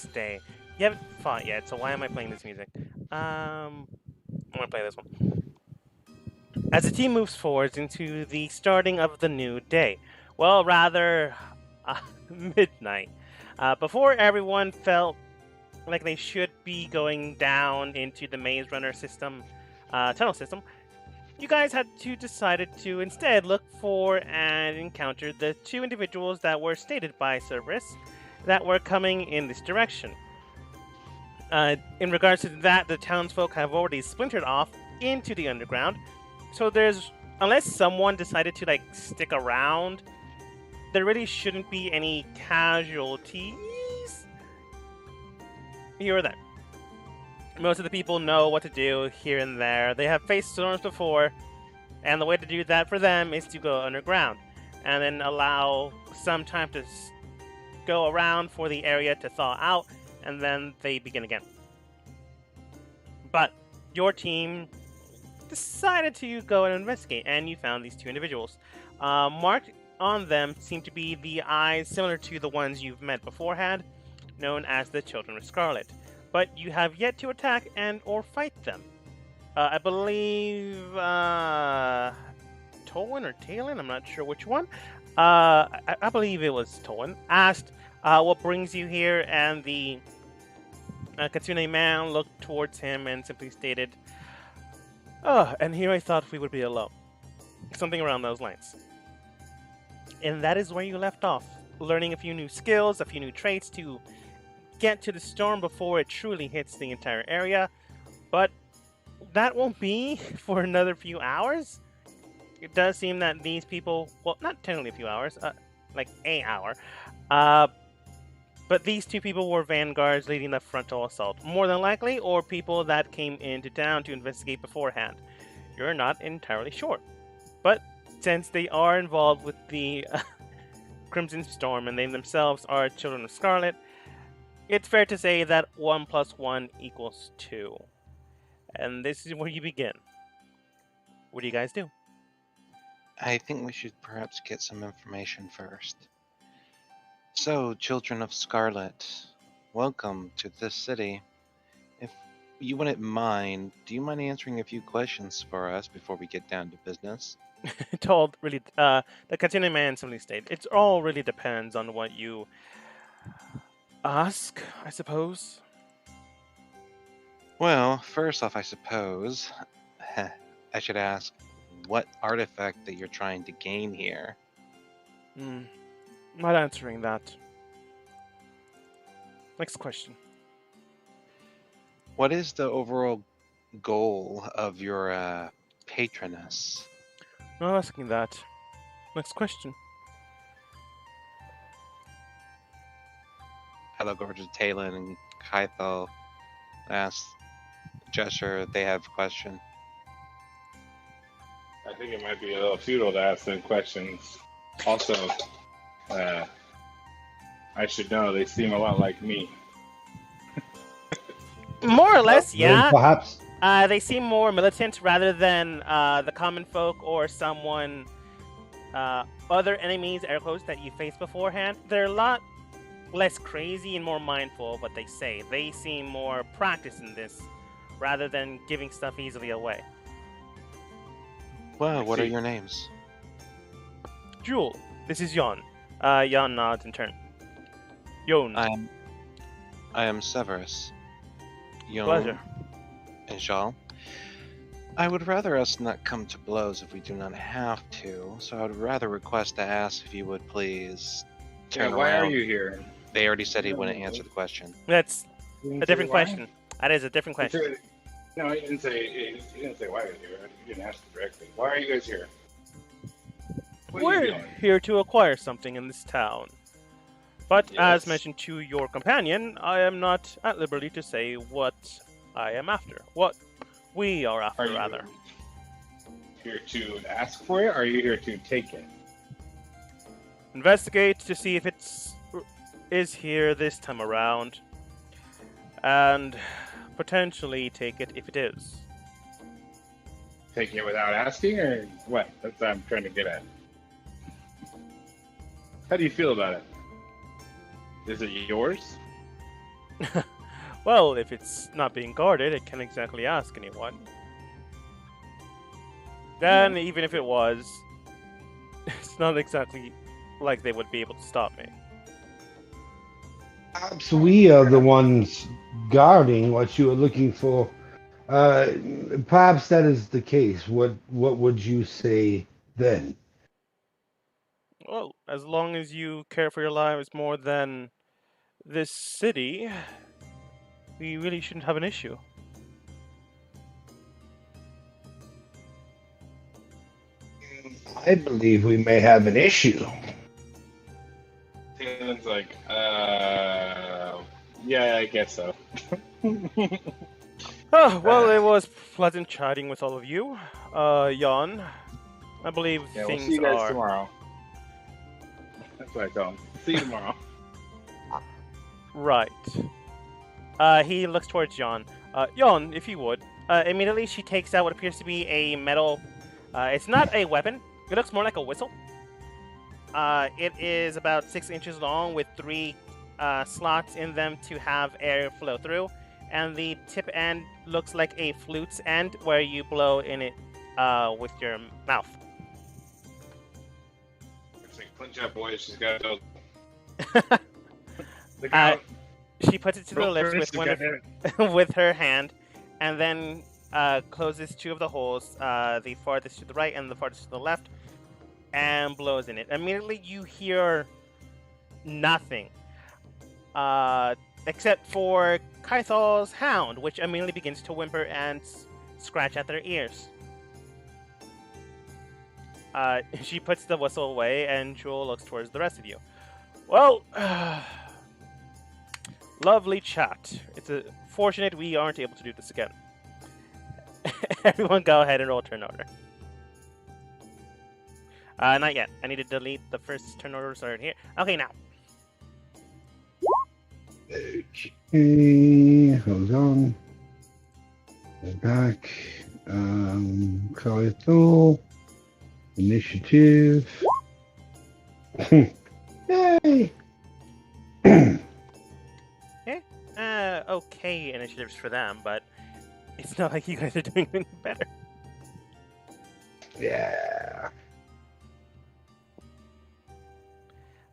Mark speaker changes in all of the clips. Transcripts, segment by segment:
Speaker 1: Day. You haven't fought yet, so why am I playing this music? I'm gonna play this one. As the team moves forwards into the starting of the new day, well, rather, uh, midnight, before everyone felt like they should be going down into the Maze Runner system, tunnel system, you guys had to decided to instead look for and encounter the two individuals that were stated by Cerberus that were coming in this direction. In regards to that, the townsfolk have already splintered off into the underground. So there's, unless someone decided to stick around, there really shouldn't be any casualties here or there. Most of the people know what to do here and there. They have faced storms before, and the way to do that for them is to go underground and then allow some time to go around for the area to thaw out, and then they begin again. But your team decided to go and investigate, and you found these two individuals. Marked on them seem to be the eyes similar to the ones you've met beforehand, known as the Children of Scarlet. But you have yet to attack and or fight them. I believe Tolwyn or Talon, I'm not sure which one. I believe it was Tolwyn. Asked what brings you here, and the Katsune man looked towards him and simply stated, "Oh, and here I thought we would be alone." Something around those lines. And that is where you left off, learning a few new skills, a few new traits to get to the storm before it truly hits the entire area. But that won't be for another few hours. It does seem that these people, well, not technically a few hours, like an hour, but these two people were vanguards leading the frontal assault, more than likely, or people that came into town to investigate beforehand. You're not entirely sure. But since they are involved with the Crimson Storm and they themselves are Children of Scarlet, it's fair to say that 1 plus 1 equals 2. And this is where you begin. What do you guys do?
Speaker 2: I think we should perhaps get some information first. So, Children of Scarlet, welcome to this city. If you wouldn't mind, do you mind answering a few questions for us before we get down to business?
Speaker 1: Told really, the Katsune man simply stated, it all really depends on what you ask, I suppose.
Speaker 2: Well, first off, I suppose I should ask what artifact that you're trying to gain here.
Speaker 1: Not answering that. Next question.
Speaker 2: What is the overall goal of your patroness?
Speaker 1: Not asking that. Next question.
Speaker 2: I look over to Talon and Kaithel, ask gesture they have a question.
Speaker 3: I think it might be a little futile to ask them questions. Also, I should know they seem a lot like me.
Speaker 1: More or less, yeah.
Speaker 4: Perhaps.
Speaker 1: They seem more militant rather than the common folk or someone, other enemies, air quotes, that you faced beforehand. They're a lot less crazy and more mindful of what they say. They seem more practiced in this rather than giving stuff easily away.
Speaker 2: Well, what are your names?
Speaker 1: Jewel, this is Yon. Yon nods in turn. Yon.
Speaker 2: I am Severus. Yon
Speaker 1: Pleasure.
Speaker 2: and Jal. I would rather us not come to blows if we do not have to, so I would rather request to ask if you would please turn around.
Speaker 3: Why are you here?
Speaker 2: They already said he wouldn't answer the question.
Speaker 1: That's a different question. That is a different question.
Speaker 3: No, he didn't say why you're here. He didn't ask directly. Why are you guys here? What are you
Speaker 1: We're
Speaker 3: doing?
Speaker 1: here to acquire something in this town. But
Speaker 3: Yes.
Speaker 1: as mentioned to your companion, I am not at liberty to say what I am after. What we are after,
Speaker 3: Are you
Speaker 1: rather.
Speaker 3: here to ask for it, or are you here to take it?
Speaker 1: Investigate to see if is here this time around, and potentially take it if it is.
Speaker 3: Taking it without asking, or what? That's what I'm trying to get at. How do you feel about it? Is it yours?
Speaker 1: Well, if it's not being guarded, it can't exactly ask anyone. Then, even if it was, it's not exactly like they would be able to stop me.
Speaker 4: Perhaps we are the ones guarding what you are looking for. Perhaps that is the case. What would you say then?
Speaker 1: Well, as long as you care for your lives more than this city, we really shouldn't have an issue.
Speaker 4: I believe we may have an issue.
Speaker 3: Talen's like, yeah, I guess so.
Speaker 1: Oh, well, it was pleasant chatting with all of you. Jan, I believe
Speaker 3: Yeah, we'll
Speaker 1: things
Speaker 3: see you guys
Speaker 1: are...
Speaker 3: tomorrow. That's what I tell him. See you tomorrow.
Speaker 1: Right. He looks towards Jan. Jan, if you would. Immediately she takes out what appears to be a metal... it's not a weapon. It looks more like a whistle. It is about 6 inches long with 3 slots in them to have air flow through. And the tip end looks like a flute's end where you blow in it with your mouth.
Speaker 3: It's like punch out, boys. She's got those. Look out.
Speaker 1: She puts it to the
Speaker 3: Roll
Speaker 1: lips
Speaker 3: first,
Speaker 1: with
Speaker 3: you
Speaker 1: with her hand, and then closes 2 of the holes, the farthest to the right and the farthest to the left, and blows in it. Immediately, you hear nothing, except for Kaithal's hound, which immediately begins to whimper and scratch at their ears. She puts the whistle away, and Jewel looks towards the rest of you. Well, lovely chat. It's fortunate we aren't able to do this again. Everyone go ahead and roll turn order. Not yet. I need to delete the first turn order started here. Okay, now.
Speaker 4: Okay, hold on. Go back. Kaito. Initiative. Yay!
Speaker 1: Okay initiatives for them, but it's not like you guys are doing any better.
Speaker 4: Yeah.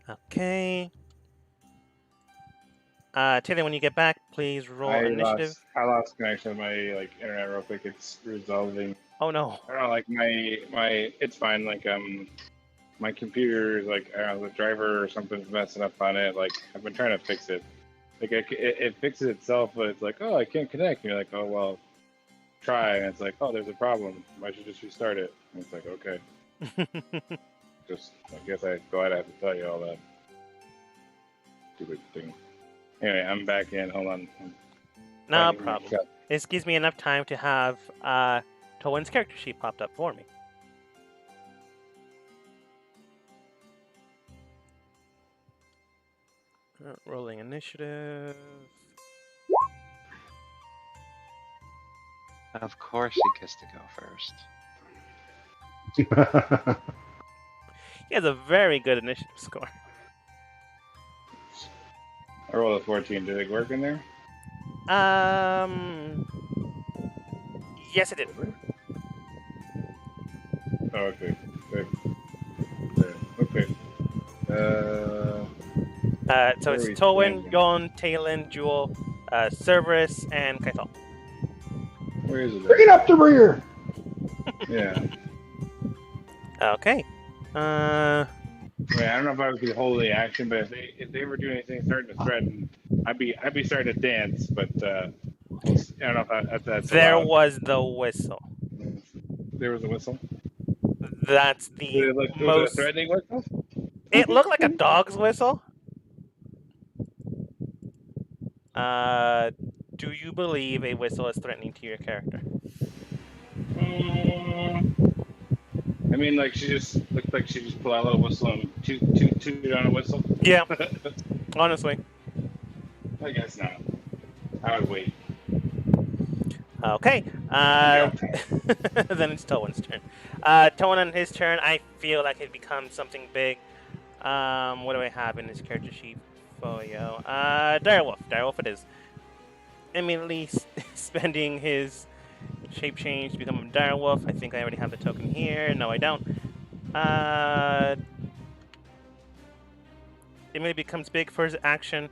Speaker 1: Okay. Taylor, when you get back, please roll initiative.
Speaker 3: I lost connection with my internet real quick. It's resolving.
Speaker 1: Oh no.
Speaker 3: I don't know, like my it's fine. Like my computer is like I don't know, the driver or something's messing up on it. Like I've been trying to fix it. Like it fixes itself, but it's like, oh, I can't connect. And you're like, oh well, try. And it's like, oh, there's a problem. I should just restart it. And it's like, okay. Just I guess I glad I have to tell you all that stupid thing. Anyway, I'm back in. Hold on.
Speaker 1: No problem. This gives me enough time to have Towen's character sheet popped up for me. Rolling initiative.
Speaker 2: Of course he gets to go first.
Speaker 1: He has a very good initiative score.
Speaker 3: I rolled a 14. Did it work in there?
Speaker 1: Yes, it did.
Speaker 3: Oh, okay. Good. Okay.
Speaker 1: So it's
Speaker 3: Where
Speaker 1: Towen,
Speaker 3: we
Speaker 1: Yon, Talon, Jewel, Cerberus, and Kaital.
Speaker 3: Where is it?
Speaker 4: Bring it up the rear.
Speaker 3: Yeah.
Speaker 1: Okay.
Speaker 3: Wait, I don't know if I would be holding action, but if they were doing anything starting to threaten, I'd be starting to dance. But I don't know if that's
Speaker 1: There
Speaker 3: allowed.
Speaker 1: was the whistle.
Speaker 3: There was a whistle.
Speaker 1: That's
Speaker 3: Did
Speaker 1: the
Speaker 3: it look was it a
Speaker 1: most.
Speaker 3: threatening whistle?
Speaker 1: It looked like a dog's whistle. Do you believe a whistle is threatening to your character?
Speaker 3: I mean, like she just looked like she just pulled out a little whistle and toot on a whistle.
Speaker 1: Yeah, honestly.
Speaker 3: I guess not. I would wait.
Speaker 1: Okay.
Speaker 3: Yeah.
Speaker 1: Then it's Towen's turn. Towen on his turn, I feel like it becomes something big. What do I have in his character sheet portfolio. Direwolf. Direwolf it is. Immediately spending his shape change to become a direwolf. I think I already have the token here. No, I don't. Immediately becomes big for his action.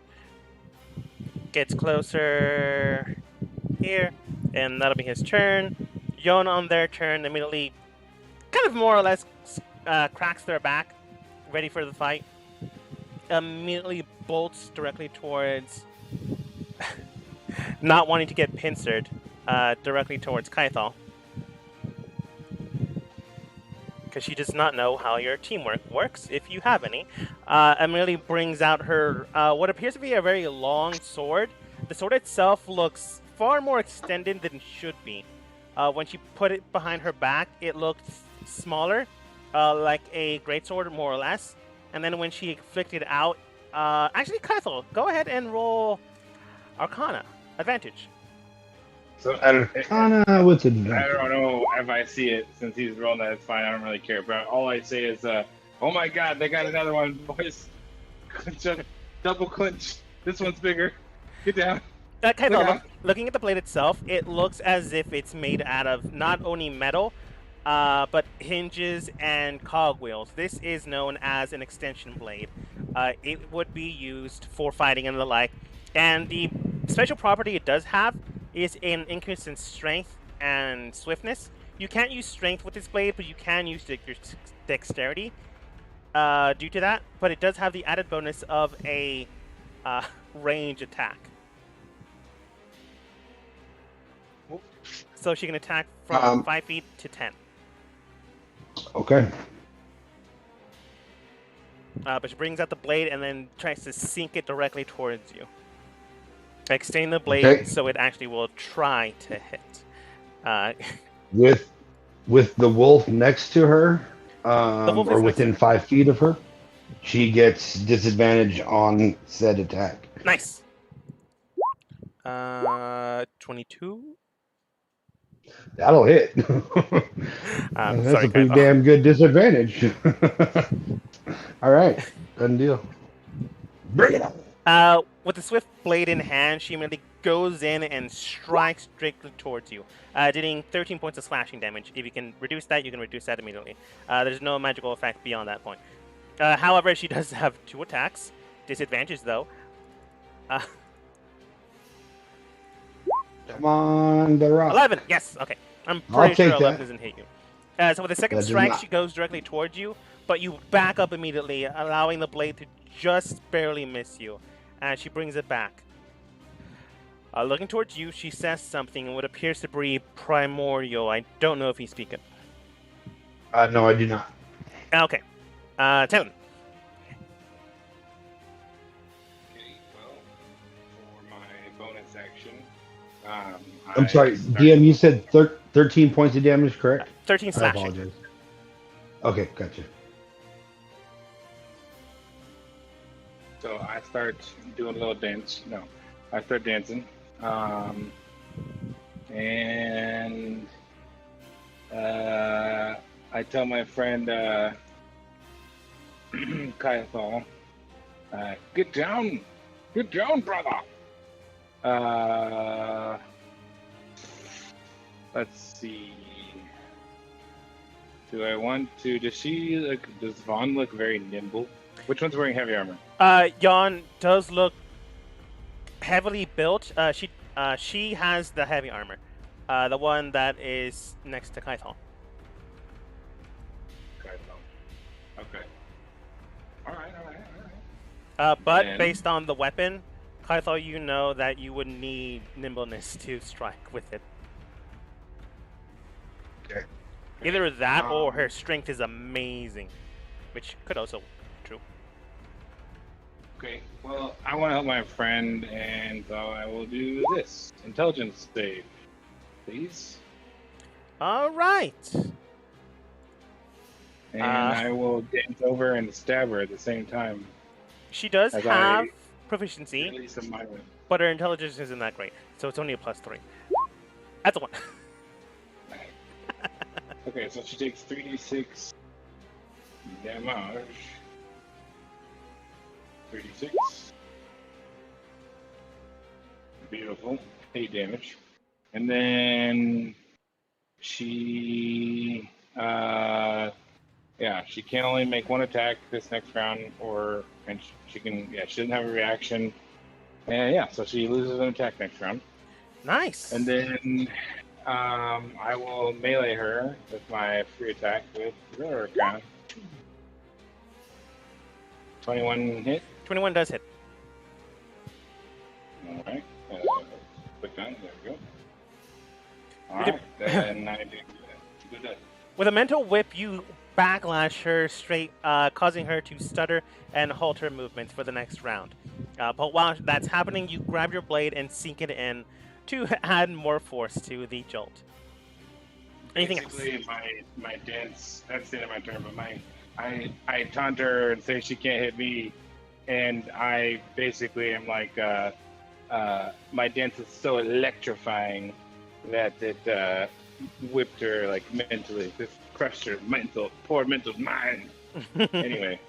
Speaker 1: Gets closer here, and that'll be his turn. Yon on their turn immediately, kind of more or less, cracks their back, ready for the fight. Immediately bolts directly towards, not wanting to get pincered, directly towards Kaithal. Because she does not know how your teamwork works, if you have any. Immediately brings out her, what appears to be a very long sword. The sword itself looks far more extended than it should be. When she put it behind her back, it looked smaller, like a greatsword, more or less. And then when she flicked it out, actually, Kaithal, go ahead and roll Arcana. Advantage.
Speaker 3: So
Speaker 4: Arcana with
Speaker 3: I
Speaker 4: advantage.
Speaker 3: don't know if I see it since he's rolling that. It's fine. I don't really care. But all I say is, "Oh my God, they got another one, boys! Just double clinch. This one's bigger. Get down."
Speaker 1: Kaithal, looking at the blade itself, it looks as if it's made out of not only metal, but hinges and cogwheels. This is known as an extension blade. It would be used for fighting and the like. And the special property it does have is an increase in strength and swiftness. You can't use strength with this blade, but you can use your dexterity due to that. But it does have the added bonus of a range attack. So she can attack from 5 feet to 10.
Speaker 4: Okay.
Speaker 1: But she brings out the blade and then tries to sink it directly towards you. Extend the blade so it actually will try to hit.
Speaker 4: With the wolf next to her,
Speaker 1: wolf
Speaker 4: or
Speaker 1: is
Speaker 4: within
Speaker 1: next
Speaker 4: 5 feet of her, she gets disadvantage on said attack.
Speaker 1: Nice. 22.
Speaker 4: That'll hit. That's
Speaker 1: Sorry,
Speaker 4: a pretty
Speaker 1: Kaithal.
Speaker 4: damn good disadvantage. All right, done deal. Bring it up.
Speaker 1: With the swift blade in hand, she immediately goes in and strikes directly towards you, dealing 13 points of slashing damage. If you can reduce that, you can reduce that immediately. There's no magical effect beyond that point. However, she does have 2 attacks. Disadvantage, though.
Speaker 4: Come on, the rock.
Speaker 1: 11! Yes! Okay. I'm
Speaker 4: I'll
Speaker 1: pretty sure
Speaker 4: take
Speaker 1: 11
Speaker 4: that.
Speaker 1: doesn't hit you. So with the second
Speaker 4: That does
Speaker 1: strike,
Speaker 4: not.
Speaker 1: she goes directly towards you, but you back up immediately, allowing the blade to just barely miss you. And she brings it back. Looking towards you, she says something in what appears to be primordial. I don't know if he's speaking.
Speaker 4: No, I do not.
Speaker 1: Okay. Talon.
Speaker 3: Okay, well, for my bonus action,
Speaker 4: I'm sorry, DM. You said 13 points of damage, correct?
Speaker 1: 13
Speaker 4: I
Speaker 1: slashing.
Speaker 4: apologize. Okay, gotcha.
Speaker 3: So I start doing a little dance. No, I start dancing. And I tell my friend Kaithal, get down, brother. Let's see. Do I want to? Does Vaughn look very nimble? Which one's wearing heavy armor?
Speaker 1: Yon does look heavily built. She has the heavy armor. The one that is next to Kaithal.
Speaker 3: Okay. All right.
Speaker 1: But
Speaker 3: And-
Speaker 1: based on the weapon, Kaithal, you know that you would need nimbleness to strike with it.
Speaker 4: Okay.
Speaker 1: Either that or her strength is amazing, which could also be true.
Speaker 3: Okay, well, I want to help my friend, and so I will do this. Intelligence save, please.
Speaker 1: All right.
Speaker 3: And I will dance over and stab her at the same time.
Speaker 1: She does
Speaker 3: As
Speaker 1: have
Speaker 3: I
Speaker 1: proficiency,
Speaker 3: Release a minor.
Speaker 1: but her intelligence isn't that great, so it's only a +3. That's a 1.
Speaker 3: Okay, so she takes 3d6 damage. 3d6. Beautiful. 8 damage. And then she, yeah, she can only make one attack this next round, and she can, yeah, she doesn't have a reaction. And yeah, so she loses an attack next round.
Speaker 1: Nice.
Speaker 3: And then I will melee her with my free attack with Roar Crown. 21 hit.
Speaker 1: 21 does hit.
Speaker 3: All right. Click on. There we go. All right. Then I do that.
Speaker 1: With a mental whip, you backlash her straight, causing her to stutter and halt her movements for the next round. But while that's happening, you grab your blade and sink it in to add more force to the jolt. Anything
Speaker 3: Basically,
Speaker 1: else?
Speaker 3: my dance. That's the end of my turn. But I taunt her and say she can't hit me, and I basically am like, my dance is so electrifying that it whipped her like mentally, just crushed her poor mental mind. Anyway,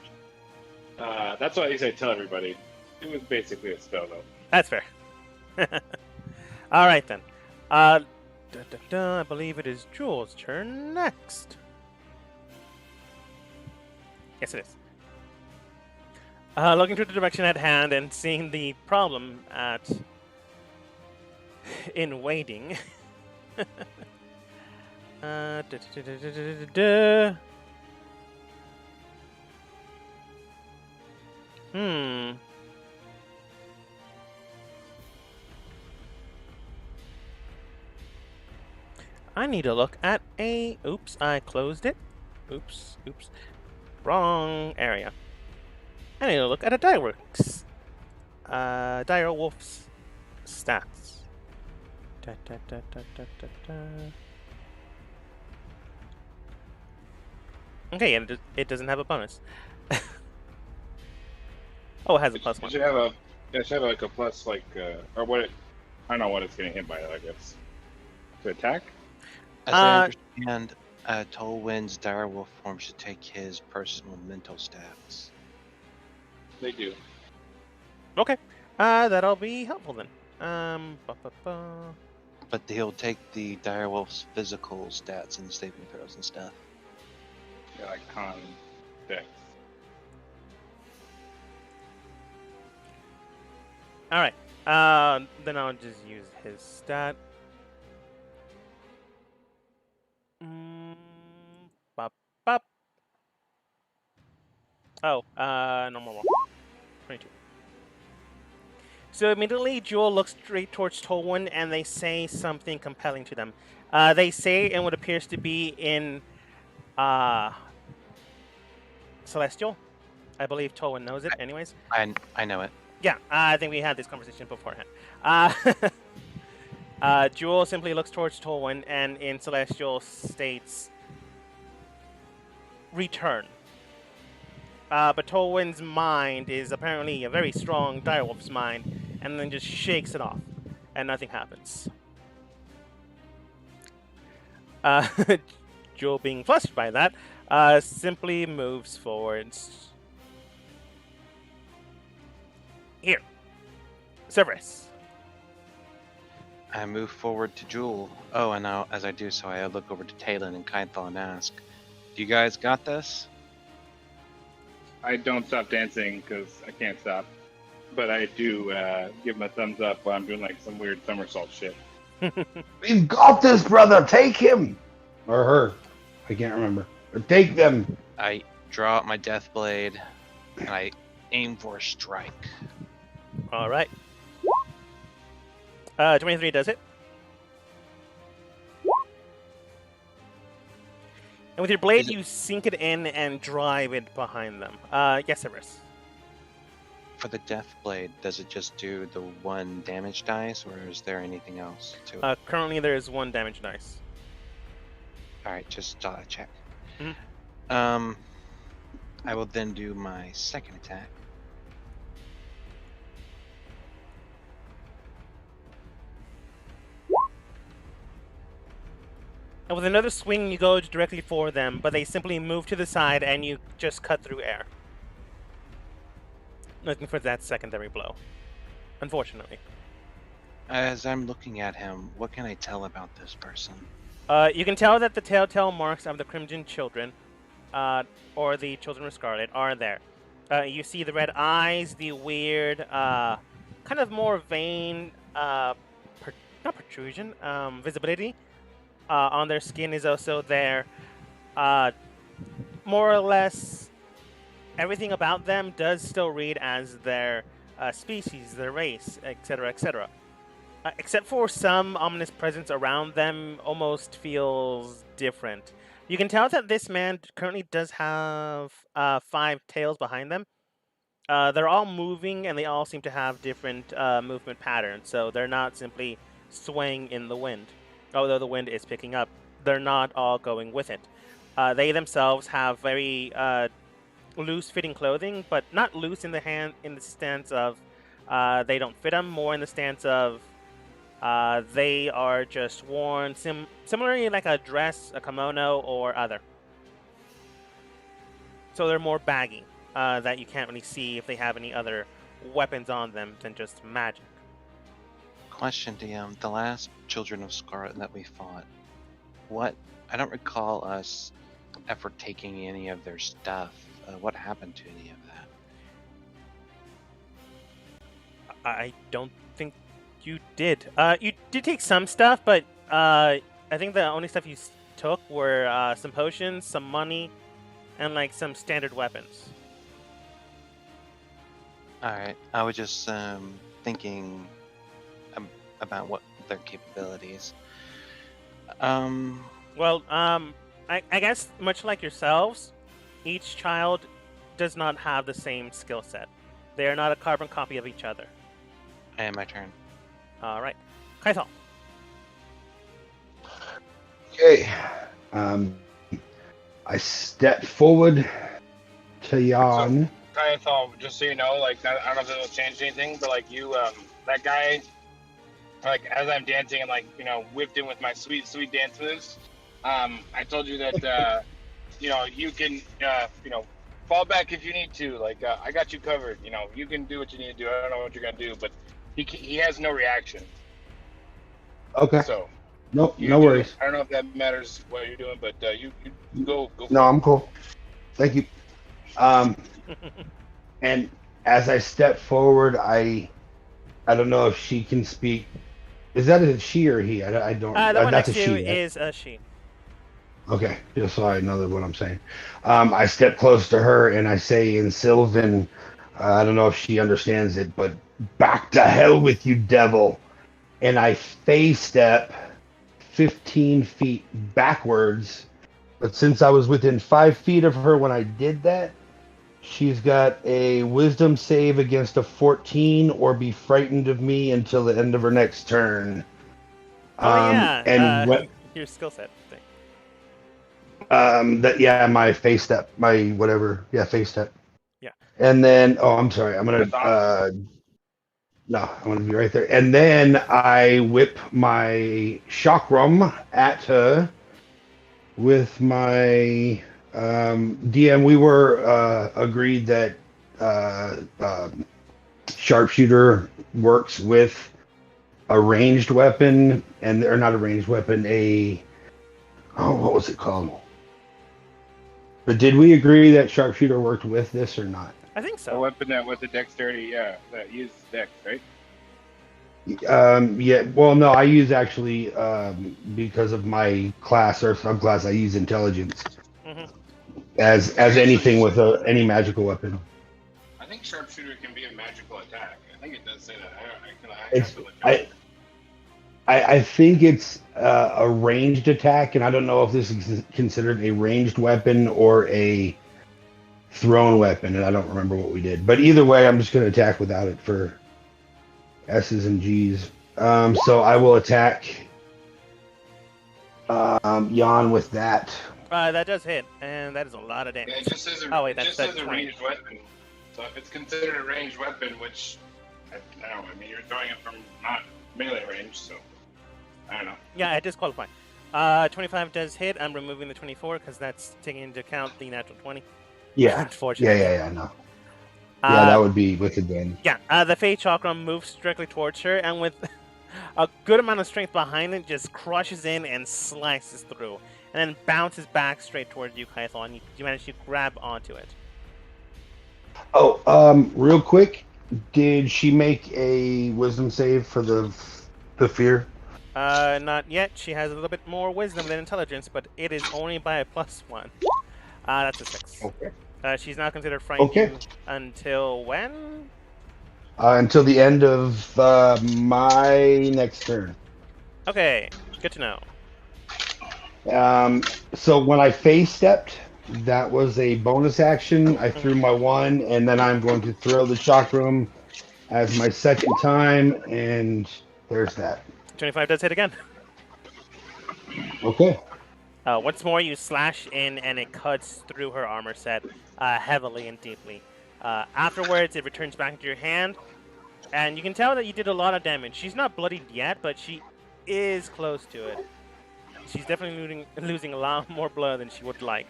Speaker 3: that's what at least I tell everybody. It was basically a spell, though.
Speaker 1: That's fair. All right then. I believe it is Jules' turn next. Yes, it is. Looking to the direction at hand and seeing the problem in waiting. I need to look at a... Oops, I closed it. Oops. Wrong area. I need to look at a Direworks. Direwolf's stats. Okay, and it doesn't have a bonus. Oh, it has a plus
Speaker 3: It
Speaker 1: one.
Speaker 3: should have like a plus, like, or what? I don't know what it's getting hit by, I guess. To attack?
Speaker 2: As I understand, Tolwyn's direwolf form should take his personal mental stats.
Speaker 3: They do.
Speaker 1: Okay, that'll be helpful then.
Speaker 2: But he'll take the direwolf's physical stats and saving throws and stuff.
Speaker 3: Yeah, like con dex.
Speaker 1: All right. Then I'll just use his stat. Bop, bop. Oh, normal roll. 22. So immediately, Jewel looks straight towards Tolwyn, and they say something compelling to them. They say in what appears to be in Celestial. I believe Tolwyn knows it, anyways.
Speaker 2: I know it.
Speaker 1: Yeah, I think we had this conversation beforehand. Jewel simply looks towards Tolwyn, and in Celestial states, return. But Tolwyn's mind is apparently a very strong direwolf's mind, and then just shakes it off, and nothing happens. Jewel, being flushed by that, simply moves forwards. Here. Cerberus.
Speaker 2: I move forward to Jewel. Oh, and now as I do so, I look over to Talon and Kainthal and ask, "Do you guys got this?"
Speaker 3: I don't stop dancing because I can't stop. But I do give him a thumbs up while I'm doing like some weird somersault shit.
Speaker 4: We've got this, brother. Take him or her. I can't remember. Or take them.
Speaker 2: I draw out my death blade and I aim for a strike.
Speaker 1: All right. 23 does it. And with your blade, you sink it in and drive it behind them. Yes, Cerberus.
Speaker 2: For the death blade, does it just do the 1 damage dice, or is there anything else to it?
Speaker 1: Currently, there is 1 damage dice.
Speaker 2: All right, just check.
Speaker 1: Mhm.
Speaker 2: I will then do my second attack.
Speaker 1: And with another swing, you go directly for them, but they simply move to the side, and you just cut through air. Looking for that secondary blow. Unfortunately.
Speaker 2: As I'm looking at him, what can I tell about this person?
Speaker 1: You can tell that the telltale marks of the Crimson Children, or the Children of Scarlet, are there. You see the red eyes, the weird, kind of more vein, not protrusion, visibility on their skin is also there. Uh, More or less, everything about them does still read as their species, their race, etc., etc. Except for some ominous presence around them, almost feels different. You can tell that this man currently does have 5 tails behind them. They're all moving, and they all seem to have different movement patterns. So they're not simply swaying in the wind, although the wind is picking up. They're not all going with it. They themselves have very loose-fitting clothing, but not loose in the stance of they don't fit them. More in the stance of they are just worn similarly like a dress, a kimono, or other. So they're more baggy, that you can't really see if they have any other weapons on them than just magic.
Speaker 2: Question, DM. The last Children of Scarlet that we fought, what? I don't recall us ever taking any of their stuff. What happened to any of that?
Speaker 1: I don't think you did. You did take some stuff, but I think the only stuff you took were some potions, some money, and like some standard weapons.
Speaker 2: Alright, I was just thinking about what their capabilities.
Speaker 1: Well, I guess much like yourselves, each child does not have the same skill set. They are not a carbon copy of each other.
Speaker 2: And my turn.
Speaker 1: All right, Kaithal.
Speaker 4: Okay. I step forward to Jan.
Speaker 3: Kaithal, just so you know, like I don't know if it'll change anything, but like you, that guy, like as I'm dancing and like whipped in with my sweet dance moves. I told you that you can fall back if you need to. Like I got you covered. You can do what you need to do. I don't know what you're gonna do, but he has no reaction.
Speaker 4: Okay.
Speaker 3: So
Speaker 4: Nope, no worries.
Speaker 3: I don't know if that matters what you're doing, but you go.
Speaker 4: No, I'm cool. Thank you. And as I step forward, I don't know if she can speak. Is that a she or he? I don't.
Speaker 1: The one
Speaker 4: that's
Speaker 1: next
Speaker 4: a
Speaker 1: to
Speaker 4: she.
Speaker 1: you
Speaker 4: Right?
Speaker 1: is a she.
Speaker 4: Okay, just so I know what I'm saying. I step close to her and I say in Sylvan, I don't know if she understands it, but back to hell with you, devil. And I face step 15 feet backwards. But since I was within 5 feet of her when I did that, she's got a wisdom save against a 14 or be frightened of me until the end of her next turn.
Speaker 1: Your skill set thing.
Speaker 4: My face step, my whatever, face step.
Speaker 1: Yeah.
Speaker 4: And then, I'm sorry, I'm gonna, no, I'm gonna be right there. And then I whip my chakram at her with my DM. We were agreed that sharpshooter works with a ranged weapon, or not a ranged weapon, what was it called? But did we agree that sharpshooter worked with this or not?
Speaker 1: I think
Speaker 3: A
Speaker 1: so.
Speaker 3: weapon that with the dexterity, that uses dex, right?
Speaker 4: Yeah. Well, no, I use actually because of my class or subclass, I use intelligence as anything with any magical weapon.
Speaker 3: I think sharpshooter can be a magical attack. I think it does say that.
Speaker 4: I think it's a ranged attack, and I don't know if this is considered a ranged weapon or a thrown weapon, and I don't remember what we did. But either way, I'm just going to attack without it for S's and G's. So I will attack Jan with that.
Speaker 1: That does hit, and that is a lot of damage.
Speaker 3: Yeah, it just says a ranged weapon. So if it's considered a ranged weapon, which I don't know, you're throwing it from not melee range, so I don't know.
Speaker 1: Yeah, it does qualify. 25 does hit. I'm removing the 24 because that's taking into account the natural 20.
Speaker 4: Yeah.
Speaker 1: Unfortunately.
Speaker 4: Yeah. No. Yeah, that would be with advantage.
Speaker 1: Yeah, the Fey Chakram moves directly towards her, and with A good amount of strength behind it just crushes in and slices through, and then bounces back straight towards you, Kaithal, and you manage to grab onto it.
Speaker 4: Oh, real quick, did she make a wisdom save for the fear?
Speaker 1: Not yet. She has a little bit more wisdom than intelligence, but it is only by a +1. That's a 6.
Speaker 4: Okay.
Speaker 1: She's not considered frightened
Speaker 4: Okay.
Speaker 1: you until when?
Speaker 4: Until the end of my next turn.
Speaker 1: Okay, good to know.
Speaker 4: So when I phase stepped, that was a bonus action. I threw my 1, and then I'm going to throw the chakram as my second time, and there's that.
Speaker 1: 25 does hit again.
Speaker 4: Okay.
Speaker 1: Once more, you slash in, and it cuts through her armor set heavily and deeply. Afterwards, it returns back into your hand, and you can tell that you did a lot of damage. She's not bloodied yet, but she is close to it. She's definitely losing a lot more blood than she would like.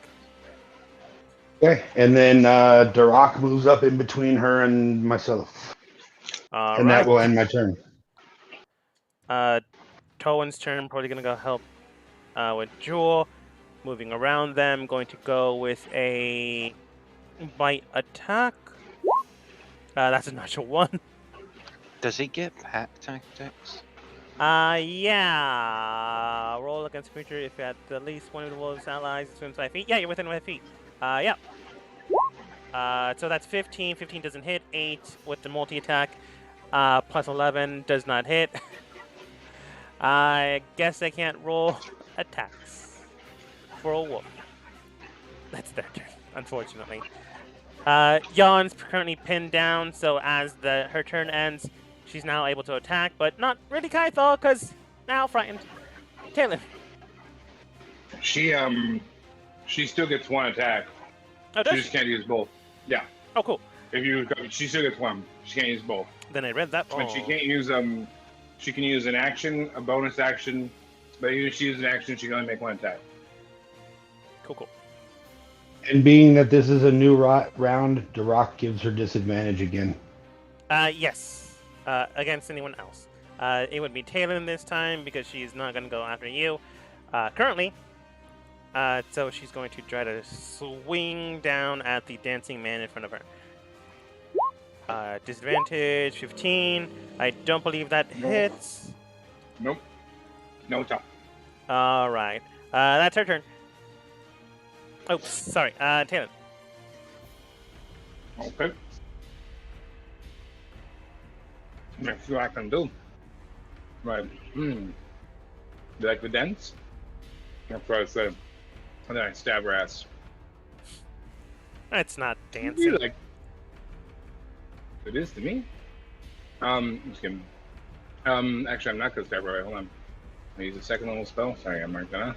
Speaker 4: Okay, and then Darak moves up in between her and myself, and that will end my turn.
Speaker 1: Towen's turn, probably going to go help with Jewel. Moving around them, going to go with a bite attack. That's a natural 1.
Speaker 2: Does he get pack tactics?
Speaker 1: Yeah. Roll against creature if at the least one of the wolves' allies swims 5 feet. Yeah, you're within 5 feet. Yeah. So that's 15. 15 doesn't hit. 8 with the multi-attack. Plus 11 does not hit. I guess I can't roll attacks for a wolf. That's their turn, unfortunately. Yon's currently pinned down, so as her turn ends, she's now able to attack, but not really Kaithal, because now frightened. Talon.
Speaker 3: She still gets 1 attack.
Speaker 1: Oh, does
Speaker 3: She just can't use both. Yeah.
Speaker 1: Oh, cool.
Speaker 3: She still gets 1. She can't use both.
Speaker 1: Then I read that.
Speaker 3: But she can't use she can use an action, a bonus action, but even if she uses an action, she can only make 1 attack.
Speaker 1: Cool.
Speaker 4: And being that this is a new round, Darak gives her disadvantage again.
Speaker 1: Yes. Against anyone else. It would be Talon this time because she's not going to go after you. Currently. So she's going to try to swing down at the dancing man in front of her. Disadvantage 15. I don't believe that hits.
Speaker 3: Nope. No top.
Speaker 1: All right. That's her turn. Oh, sorry. Talon.
Speaker 3: Okay. Let's see what I can do. Right. You like the dance? That's what I said. And then I stab her ass.
Speaker 1: That's not
Speaker 3: You
Speaker 1: dancing.
Speaker 3: like it is to me. Just kidding. Actually, I'm not gonna stab her. Right, hold on. I use a second level spell. Sorry, I marked that off.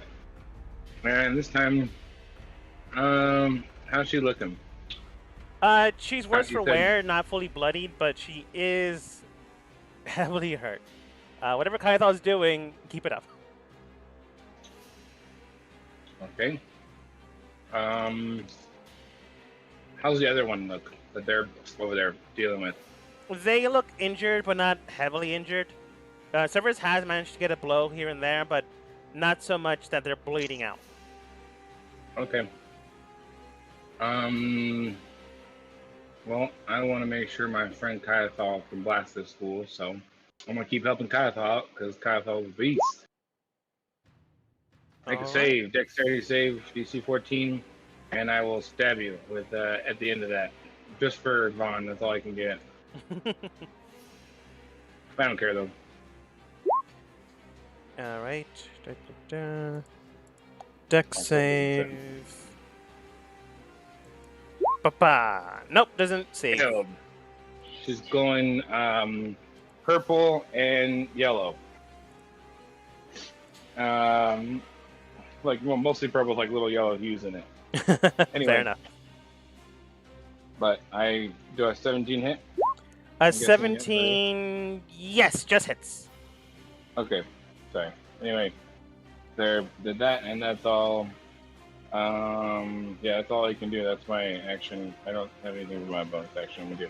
Speaker 3: And this time, how's she looking?
Speaker 1: She's worse for wear, not fully bloodied, but she is heavily hurt. Whatever Kaithal's doing, keep it up.
Speaker 3: Okay. How's the other one look that they're over there dealing with?
Speaker 1: They look injured, but not heavily injured. Cerberus has managed to get a blow here and there, but not so much that they're bleeding out.
Speaker 3: Okay. Well, I want to make sure my friend Kaithal can blast this fool, so I'm gonna keep helping Kaithal out because Kaithal's a beast. Make a save, dexterity save, DC 14, and I will stab you with at the end of that. Just for Vaughn, that's all I can get. I don't care though.
Speaker 1: All right. Dex save. Papa. Nope, doesn't save.
Speaker 3: Ew. She's going purple and yellow. Mostly purple with like little yellow hues in it. Anyway.
Speaker 1: Fair enough.
Speaker 3: But I do a 17 hit.
Speaker 1: A 17, yes, just hits.
Speaker 3: Okay, sorry. Anyway, there did that, and that's all. Yeah, that's all I can do. That's my action. I don't have anything for my bonus action to do,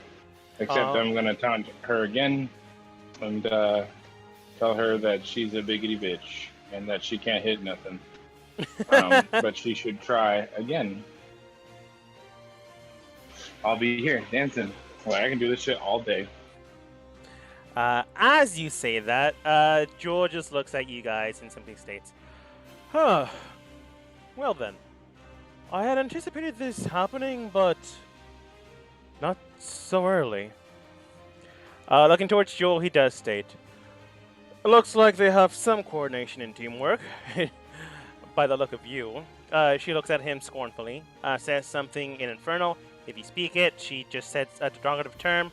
Speaker 3: except I'm gonna taunt her again, and tell tell her that she's a biggity bitch and that she can't hit nothing. But she should try again. I'll be here dancing. Well, I can do this shit all day.
Speaker 1: As you say that, Joel just looks at you guys and simply states, "Huh. Well then, I had anticipated this happening, but not so early." Looking towards Joel, he does state, "It looks like they have some coordination and teamwork." By the look of you. She looks at him scornfully, says something in Infernal. If you speak it, she just says a derogative term.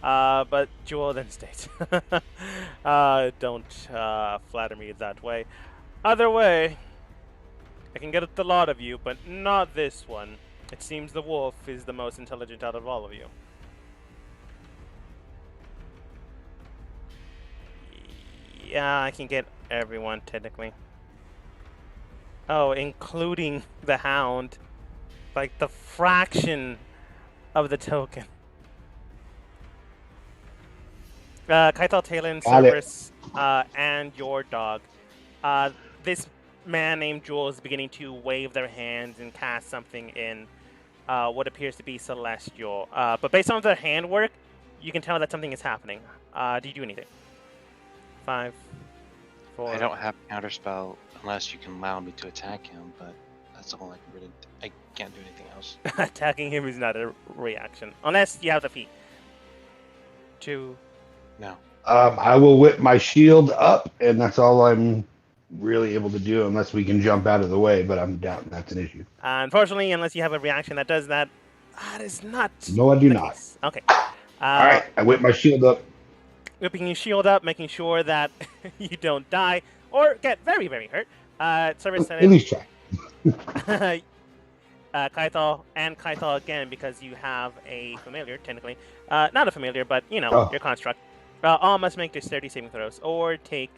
Speaker 1: But Joel then states, "Don't flatter me that way. Either way, I can get the lot of you, but not this one. It seems the wolf is the most intelligent out of all of you." Yeah, I can get everyone, technically. Oh, including the hound. Like, the fraction of the token. Kaithal, Talon, Cerberus, and your dog. This man named Jewel is beginning to wave their hands and cast something in what appears to be celestial. But based on their handwork, you can tell that something is happening. Do you do anything? 5, 4.
Speaker 2: I don't have counterspell unless you can allow me to attack him, but that's all I can really. I can't do anything else.
Speaker 1: Attacking him is not a reaction. Unless you have the feat. 2.
Speaker 2: No.
Speaker 4: I will whip my shield up, and that's all I'm really able to do unless we can jump out of the way, but I'm doubting that's an issue.
Speaker 1: Unfortunately, unless you have a reaction that does that, that is not.
Speaker 4: No, I do
Speaker 1: the
Speaker 4: not.
Speaker 1: case. Okay.
Speaker 4: Alright, I whip my shield up.
Speaker 1: Whipping your shield up, making sure that you don't die or get very, very hurt. Service
Speaker 4: At least try.
Speaker 1: Kaithal and Kaithal again, because you have a familiar, technically. Not a familiar, but, you know, your construct. All must make dexterity saving throws or take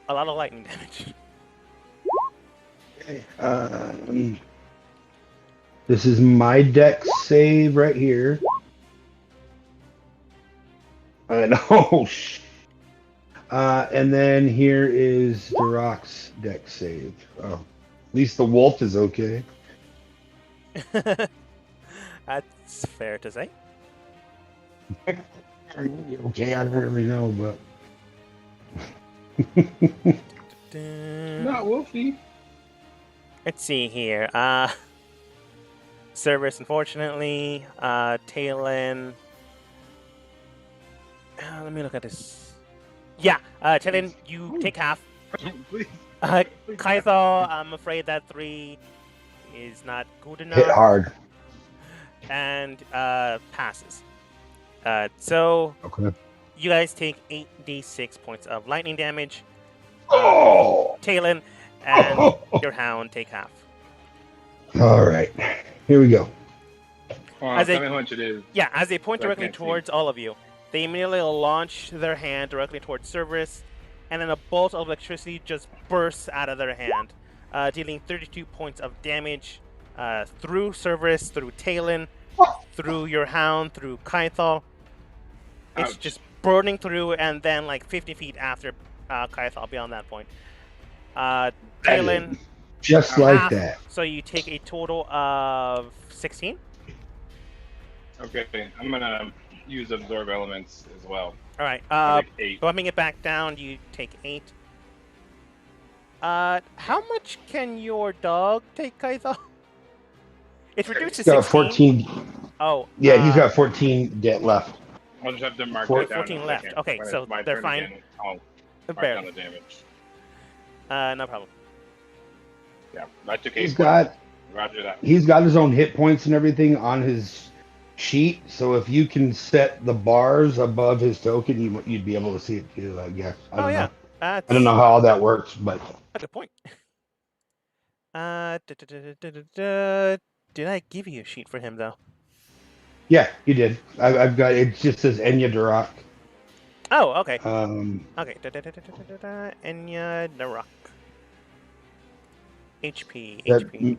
Speaker 1: a lot of lightning damage.
Speaker 4: Okay. This is my dex save right here. No. And then here is Durock's dex save. Oh, at least the wolf is okay.
Speaker 1: That's fair to say.
Speaker 4: Okay, I don't really know, but
Speaker 3: Not Wolfie.
Speaker 1: Let's see here. Cerberus, unfortunately. Talon. Let me look at this. Yeah, Talon, you take half.
Speaker 3: Please.
Speaker 1: Kaithal, I'm afraid that 3 is not good enough.
Speaker 4: hit hard.
Speaker 1: And passes. So
Speaker 4: Okay.
Speaker 1: you guys take 8d6 points of lightning damage.
Speaker 4: Oh.
Speaker 1: Talon and your hound take half.
Speaker 4: All right. Here we go.
Speaker 1: As
Speaker 3: Tell
Speaker 1: they-
Speaker 3: me how much it is.
Speaker 1: Yeah, as they point
Speaker 3: I
Speaker 1: directly
Speaker 3: can't see.
Speaker 1: towards all of you, they immediately launch their hand directly towards Cerberus, and then a bolt of electricity just bursts out of their hand, dealing 32 points of damage through Cerberus, through Talon, through your hound, through Kaithal. It's
Speaker 3: Ouch.
Speaker 1: just burning through, and then like 50 feet after Kaithal, beyond that point. Talon,
Speaker 4: Just like
Speaker 1: half,
Speaker 4: that.
Speaker 1: so you take a total of 16.
Speaker 3: Okay, I'm gonna use absorb elements as well.
Speaker 1: All right.
Speaker 3: I take 8.
Speaker 1: Bumping it back down, you take 8. How much can your dog take, Kaithal? It's reduced to
Speaker 4: He's got
Speaker 1: 16.
Speaker 4: 14.
Speaker 1: Oh.
Speaker 4: Yeah, he's got 14 debt left.
Speaker 3: I'll just have to mark
Speaker 4: Four-
Speaker 3: that down.
Speaker 1: 14
Speaker 3: in a
Speaker 1: left.
Speaker 3: second.
Speaker 1: Okay,
Speaker 3: When
Speaker 1: so
Speaker 3: it's my
Speaker 1: they're
Speaker 3: turn
Speaker 1: fine.
Speaker 3: again, I'll mark
Speaker 1: Barely.
Speaker 3: down the damage.
Speaker 1: No problem.
Speaker 3: Yeah, I took 8.
Speaker 4: He's got
Speaker 3: Roger that.
Speaker 4: his own hit points and everything on his sheet. So if you can set the bars above his token, you'd be able to see it too. I guess. I don't know.
Speaker 1: That's
Speaker 4: I don't know how all that works, but
Speaker 1: a good point. Did I give you a sheet for him though?
Speaker 4: yeah, you did. I've got it. Just says Enya Durock.
Speaker 1: Oh, okay.
Speaker 4: Okay.
Speaker 1: Enya Narok. HP.
Speaker 4: That,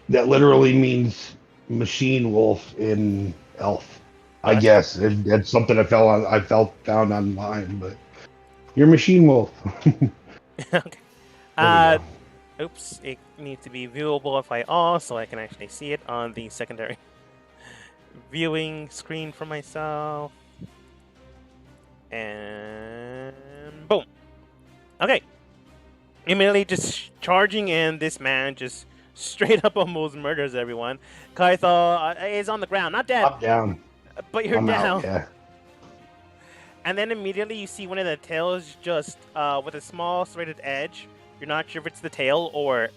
Speaker 4: that literally means machine wolf in elf. I
Speaker 1: Gotcha.
Speaker 4: guess that's something I found online, but You're Machine Wolf.
Speaker 1: Okay.
Speaker 4: There we go.
Speaker 1: Oops, it needs to be viewable by all, so I can actually see it on the secondary viewing screen for myself. And boom. Okay. Immediately just charging in, this man just straight up almost murders everyone. Kaithal is on the ground, not dead,
Speaker 4: I'm down.
Speaker 1: but you're
Speaker 4: I'm
Speaker 1: down.
Speaker 4: out. Yeah.
Speaker 1: And then immediately you see one of the tails just with a small serrated edge. You're not sure if it's the tail or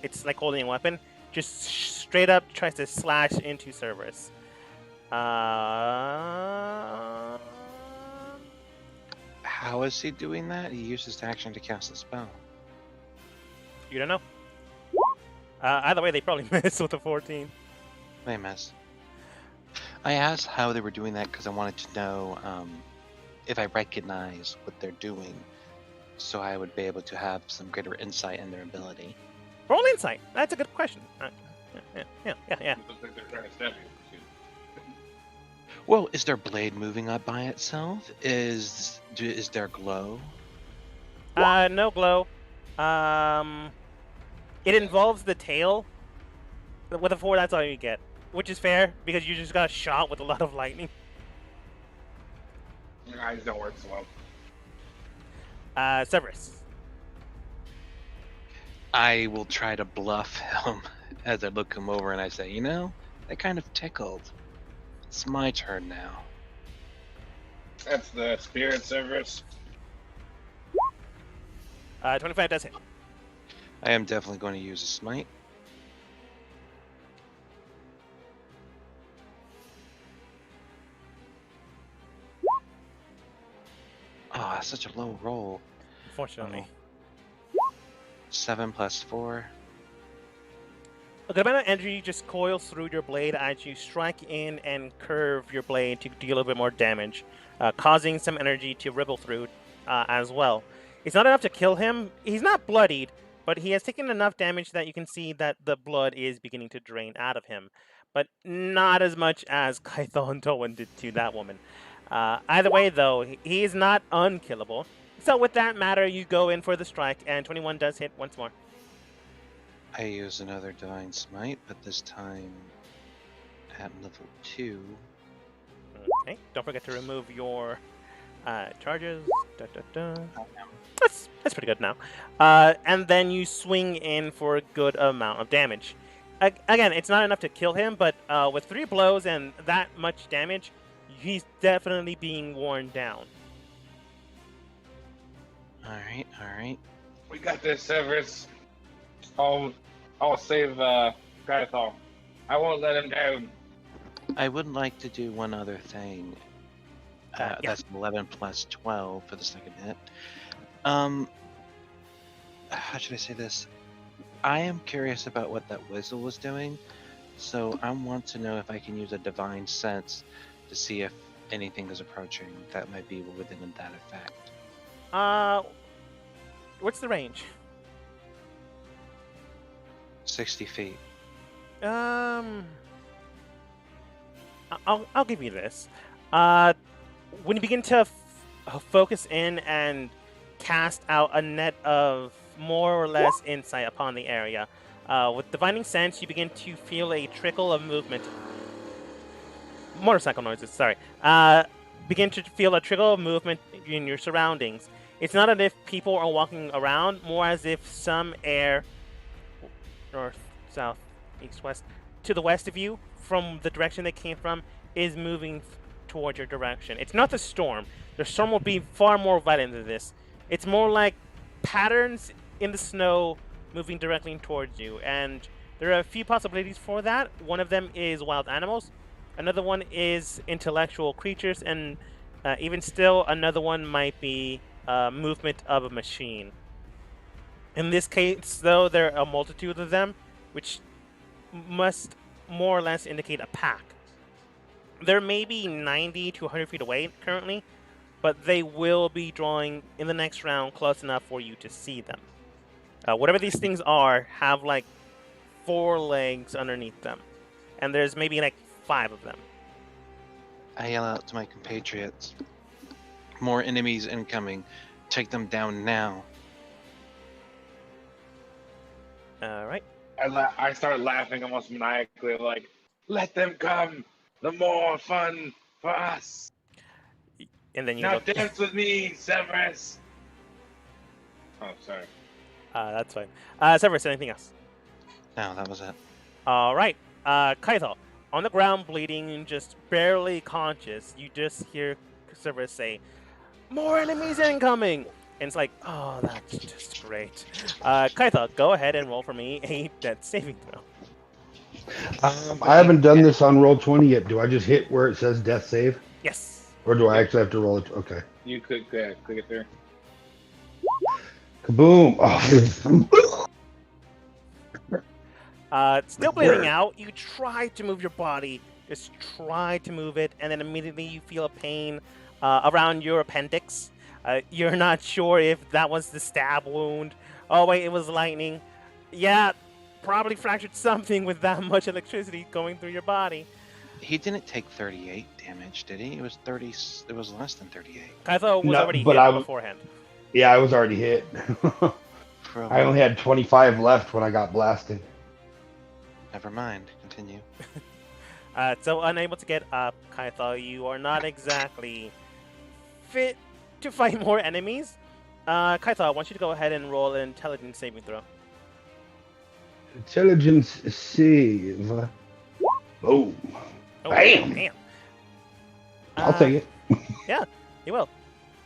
Speaker 1: it's like holding a weapon. Just straight up tries to slash into Cerberus.
Speaker 2: How is he doing that? He used his action to cast a spell.
Speaker 1: You don't know. Either way, they probably miss with a 14.
Speaker 2: They miss. I asked how they were doing that because I wanted to know if I recognize what they're doing, so I would be able to have some greater insight in their ability.
Speaker 1: Roll insight. That's a good question. Yeah.
Speaker 3: It looks like they're trying to stab you.
Speaker 2: Well, is their blade moving up by itself? Is there glow?
Speaker 1: No glow. It involves the tail. With a 4, that's all you get, which is fair because you just got shot with a lot of lightning.
Speaker 3: Your eyes don't work so well.
Speaker 1: Cerberus.
Speaker 2: I will try to bluff him as I look him over and I say, that kind of tickled. It's my turn now.
Speaker 3: That's the spirit Cerberus.
Speaker 1: 25 does hit.
Speaker 2: I am definitely going to use a smite. Oh, that's such a low roll.
Speaker 1: Unfortunately.
Speaker 2: 7 plus 4.
Speaker 1: A good amount of energy just coils through your blade as you strike in and curve your blade to deal a bit more damage, causing some energy to ripple through as well. It's not enough to kill him. He's not bloodied, but he has taken enough damage that you can see that the blood is beginning to drain out of him. But not as much as Kaithal and Towan did to that woman. Either way, though, he is not unkillable. So with that matter, you go in for the strike, and 21 does hit once more.
Speaker 2: I use another Divine Smite, but this time at level 2.
Speaker 1: Okay, don't forget to remove your charges. That's pretty good now. And then you swing in for a good amount of damage. Again, it's not enough to kill him, but with 3 blows and that much damage, he's definitely being worn down.
Speaker 2: Alright.
Speaker 3: We got this, Cerberus. I'll save Kaithal. I won't let him down.
Speaker 2: I would like to do one other thing.
Speaker 1: Yeah.
Speaker 2: That's 11 plus 12 for the second hit. How should I say this? I am curious about what that whistle was doing, so I want to know if I can use a divine sense to see if anything is approaching that might be within that effect.
Speaker 1: What's the range?
Speaker 2: 60 feet.
Speaker 1: I'll give you this. When you begin to focus in and cast out a net of more or less insight upon the area, with divining sense, you begin to feel a trickle of movement. Motorcycle noises. Sorry. Begin to feel a trickle of movement in your surroundings. It's not as if people are walking around, more as if some air, north, south, east, west, to the west of you, from the direction they came from, is moving towards your direction. It's not the storm. The storm will be far more violent than this. It's more like patterns in the snow moving directly towards you, and there are a few possibilities for that. One of them is wild animals. Another one is intellectual creatures, and even still, another one might be movement of a machine. In this case, though, there are a multitude of them, which must more or less indicate a pack. They're maybe 90 to 100 feet away currently, but they will be drawing in the next round close enough for you to see them. Whatever these things are, have like 4 legs underneath them, and there's maybe like 5 of them.
Speaker 2: I yell out to my compatriots, more enemies incoming. Take them down now.
Speaker 1: All right.
Speaker 3: I start laughing almost maniacally, like, let them come. The more fun for us.
Speaker 1: And then you
Speaker 3: Now
Speaker 1: look.
Speaker 3: dance with me, Severus. Oh, sorry.
Speaker 1: That's fine. Severus, anything else?
Speaker 2: No, that was it.
Speaker 1: All right. Kaito, on the ground, bleeding and just barely conscious, you just hear Severus say, "More enemies incoming!" And it's like, oh, that's just great. Kaito, go ahead and roll for me a death saving throw.
Speaker 4: I haven't done this on Roll20 yet. Do I just hit where it says death save?
Speaker 1: Yes.
Speaker 4: Or do I actually have to roll it? Okay.
Speaker 3: You click it there.
Speaker 4: Kaboom! Oh.
Speaker 1: Still bleeding out. You try to move your body. Just try to move it, and then immediately you feel a pain around your appendix. You're not sure if that was the stab wound. Oh, wait, it was lightning. Yeah, probably fractured something with that much electricity going through your body.
Speaker 2: He didn't take 38 damage, did he? It was 30. It was less than 38.
Speaker 1: Kaito was
Speaker 4: No,
Speaker 1: already
Speaker 4: but
Speaker 1: hit beforehand.
Speaker 4: Yeah, I was already hit. I only had 25 left when I got blasted.
Speaker 2: Never mind. Continue.
Speaker 1: So unable to get up, Kaito, you are not exactly fit to fight more enemies. Kaito, I want you to go ahead and roll an intelligence saving throw.
Speaker 4: Intelligence save. Boom.
Speaker 1: Oh,
Speaker 4: Bam! I'll take it.
Speaker 1: Yeah, you will.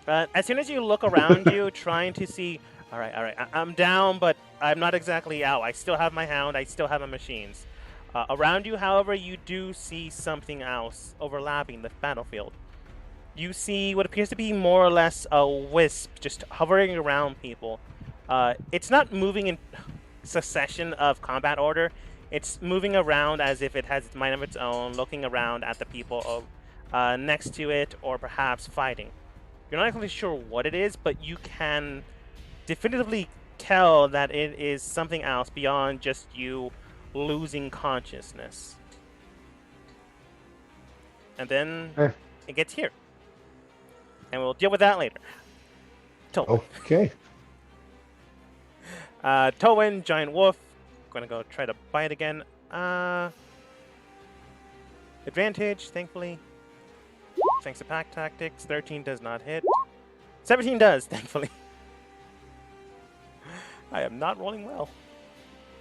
Speaker 1: As soon as you look around you, trying to see, all right, I'm down, but I'm not exactly out. I still have my hound. I still have my machines. Around you, however, you do see something else overlapping the battlefield. You see what appears to be more or less a wisp just hovering around people. It's not moving in succession of combat order. It's moving around as if it has its mind of its own, looking around at the people next to it, or perhaps fighting. You're not exactly sure what it is, but you can definitively tell that it is something else beyond just you losing consciousness. And then it gets here. And we'll deal with that later. Tolwyn.
Speaker 4: Okay.
Speaker 1: Tolwyn, giant wolf. Gonna go try to bite again. Advantage, thankfully. Thanks to pack tactics. 13 does not hit. 17 does, thankfully. I am not rolling well.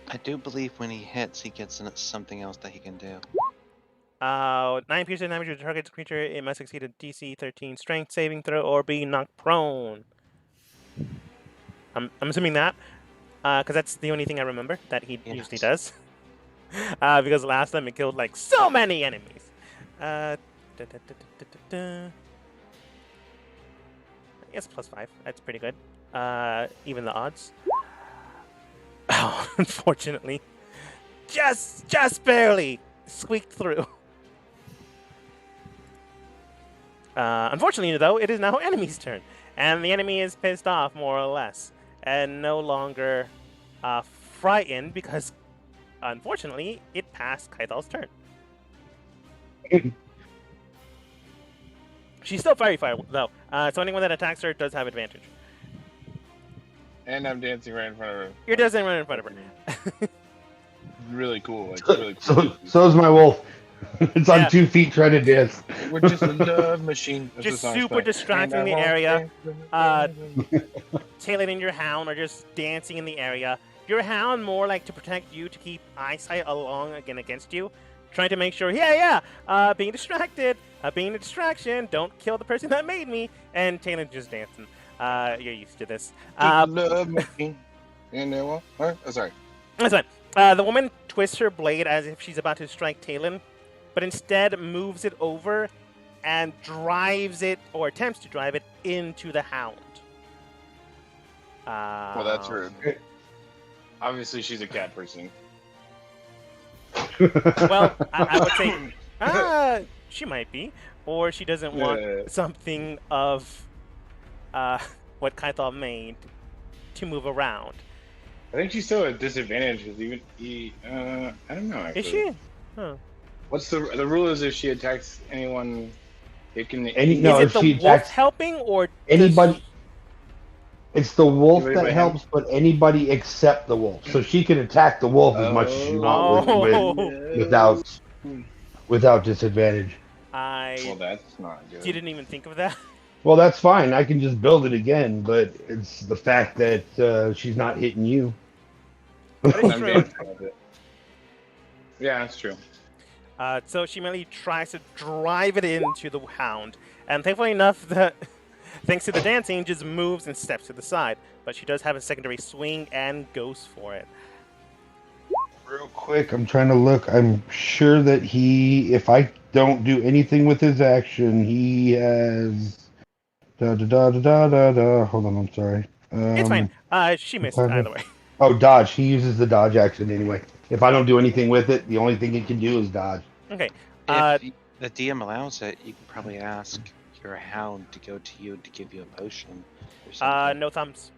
Speaker 2: I do believe when he hits, he gets something else that he can do.
Speaker 1: 9 piercing damage to the target's creature. It must succeed a DC 13 strength saving throw or be knocked prone. I'm assuming that, because that's the only thing I remember that he usually does. Because last time it killed like so many enemies. I guess +5. That's pretty good. Even the odds. Oh, unfortunately, just barely squeaked through. Unfortunately, though, it is now enemy's turn, and the enemy is pissed off more or less, and no longer frightened because, unfortunately, it passed Kaito's turn. She's still very fire, though, so anyone that attacks her does have advantage.
Speaker 3: And I'm dancing right in front of her.
Speaker 1: You're dancing right in front of her.
Speaker 3: Really cool. Like, really cool.
Speaker 4: So is my wolf. It's on 2 feet trying to dance.
Speaker 3: We're just a love machine. That's
Speaker 1: Just
Speaker 3: the song
Speaker 1: super
Speaker 3: stuff.
Speaker 1: distracting the area. Taylor and your hound are just dancing in the area. Your hound more like to protect you, to keep eyesight along against you. Trying to make sure, being distracted, being a distraction, don't kill the person that made me. And Taylor just dancing. You're used to this.
Speaker 3: Love machine. And there one. Oh, sorry.
Speaker 1: That's fine. The woman twists her blade as if she's about to strike Talon, but instead moves it over and drives it, or attempts to drive it, into the hound.
Speaker 3: Well, that's rude. Obviously, she's a cat person.
Speaker 1: Well, I would say she might be, or she doesn't want something of what Kaito made to move around.
Speaker 3: I think she's still at a disadvantage because I don't know. Actually.
Speaker 1: Is she? Huh.
Speaker 3: What's the rule? Is if she attacks anyone, it can.
Speaker 1: Is it the wolf helping or
Speaker 4: anybody? It's the wolf
Speaker 3: Anybody
Speaker 4: that
Speaker 3: but him?
Speaker 4: helps, but anybody except the wolf. So she can attack the wolf as much as you want
Speaker 1: Oh,
Speaker 4: without without disadvantage.
Speaker 3: Well,
Speaker 1: I
Speaker 3: that's not good.
Speaker 1: didn't even think of that.
Speaker 4: Well, that's fine. I can just build it again, but it's the fact that she's not hitting you.
Speaker 1: That is
Speaker 3: I'm
Speaker 1: true.
Speaker 3: dancing with it. Yeah, that's true.
Speaker 1: So she merely tries to drive it into the hound, and thankfully enough, that thanks to the dancing, just moves and steps to the side. But she does have a secondary swing and goes for it.
Speaker 4: Real quick, I'm trying to look. I'm sure that if I don't do anything with his action, he has. Da da da da da da da. Hold on, I'm sorry.
Speaker 1: It's fine. She missed either way.
Speaker 4: Oh, dodge. He uses the dodge action anyway. If I don't do anything with it, the only thing it can do is dodge.
Speaker 1: Okay.
Speaker 2: If the DM allows it, you can probably ask your hound to go to you to give you a potion or something.
Speaker 1: No thumbs.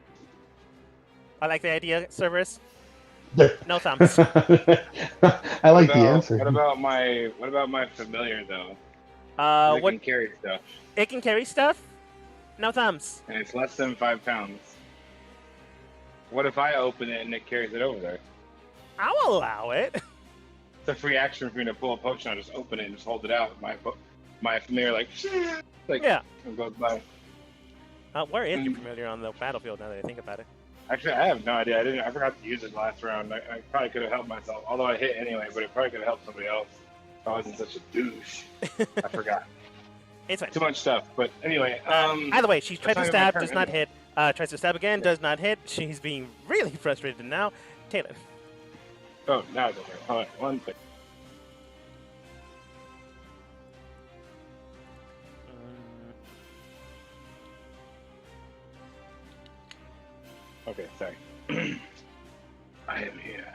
Speaker 1: I like the idea, Cerberus. No thumbs.
Speaker 4: I like the answer.
Speaker 3: What about my familiar though? It
Speaker 1: What
Speaker 3: can carry stuff,
Speaker 1: it can carry stuff? No thumbs.
Speaker 3: and it's less than 5 pounds. What if I open it and it carries it over there?
Speaker 1: I'll allow it.
Speaker 3: It's a free action for me to pull a potion. I just open it and just hold it out. My familiar like
Speaker 1: Yeah.
Speaker 3: and goes by.
Speaker 1: Where is your familiar on the battlefield now that I think about it?
Speaker 3: Actually, I have no idea. I forgot to use it last round. I probably could have helped myself, although I hit anyway. But it probably could have helped somebody else. If I wasn't such a douche. I forgot.
Speaker 1: It's fine.
Speaker 3: Too much stuff. But anyway,
Speaker 1: Either way, she tries to
Speaker 3: not even
Speaker 1: stab,
Speaker 3: my
Speaker 1: does
Speaker 3: turn,
Speaker 1: not
Speaker 3: is it?
Speaker 1: hit. Tries to stab again, does not hit. She's being really frustrated now. Taylor.
Speaker 3: Oh, now it's over. Hold on, one thing. Okay, sorry. I am here.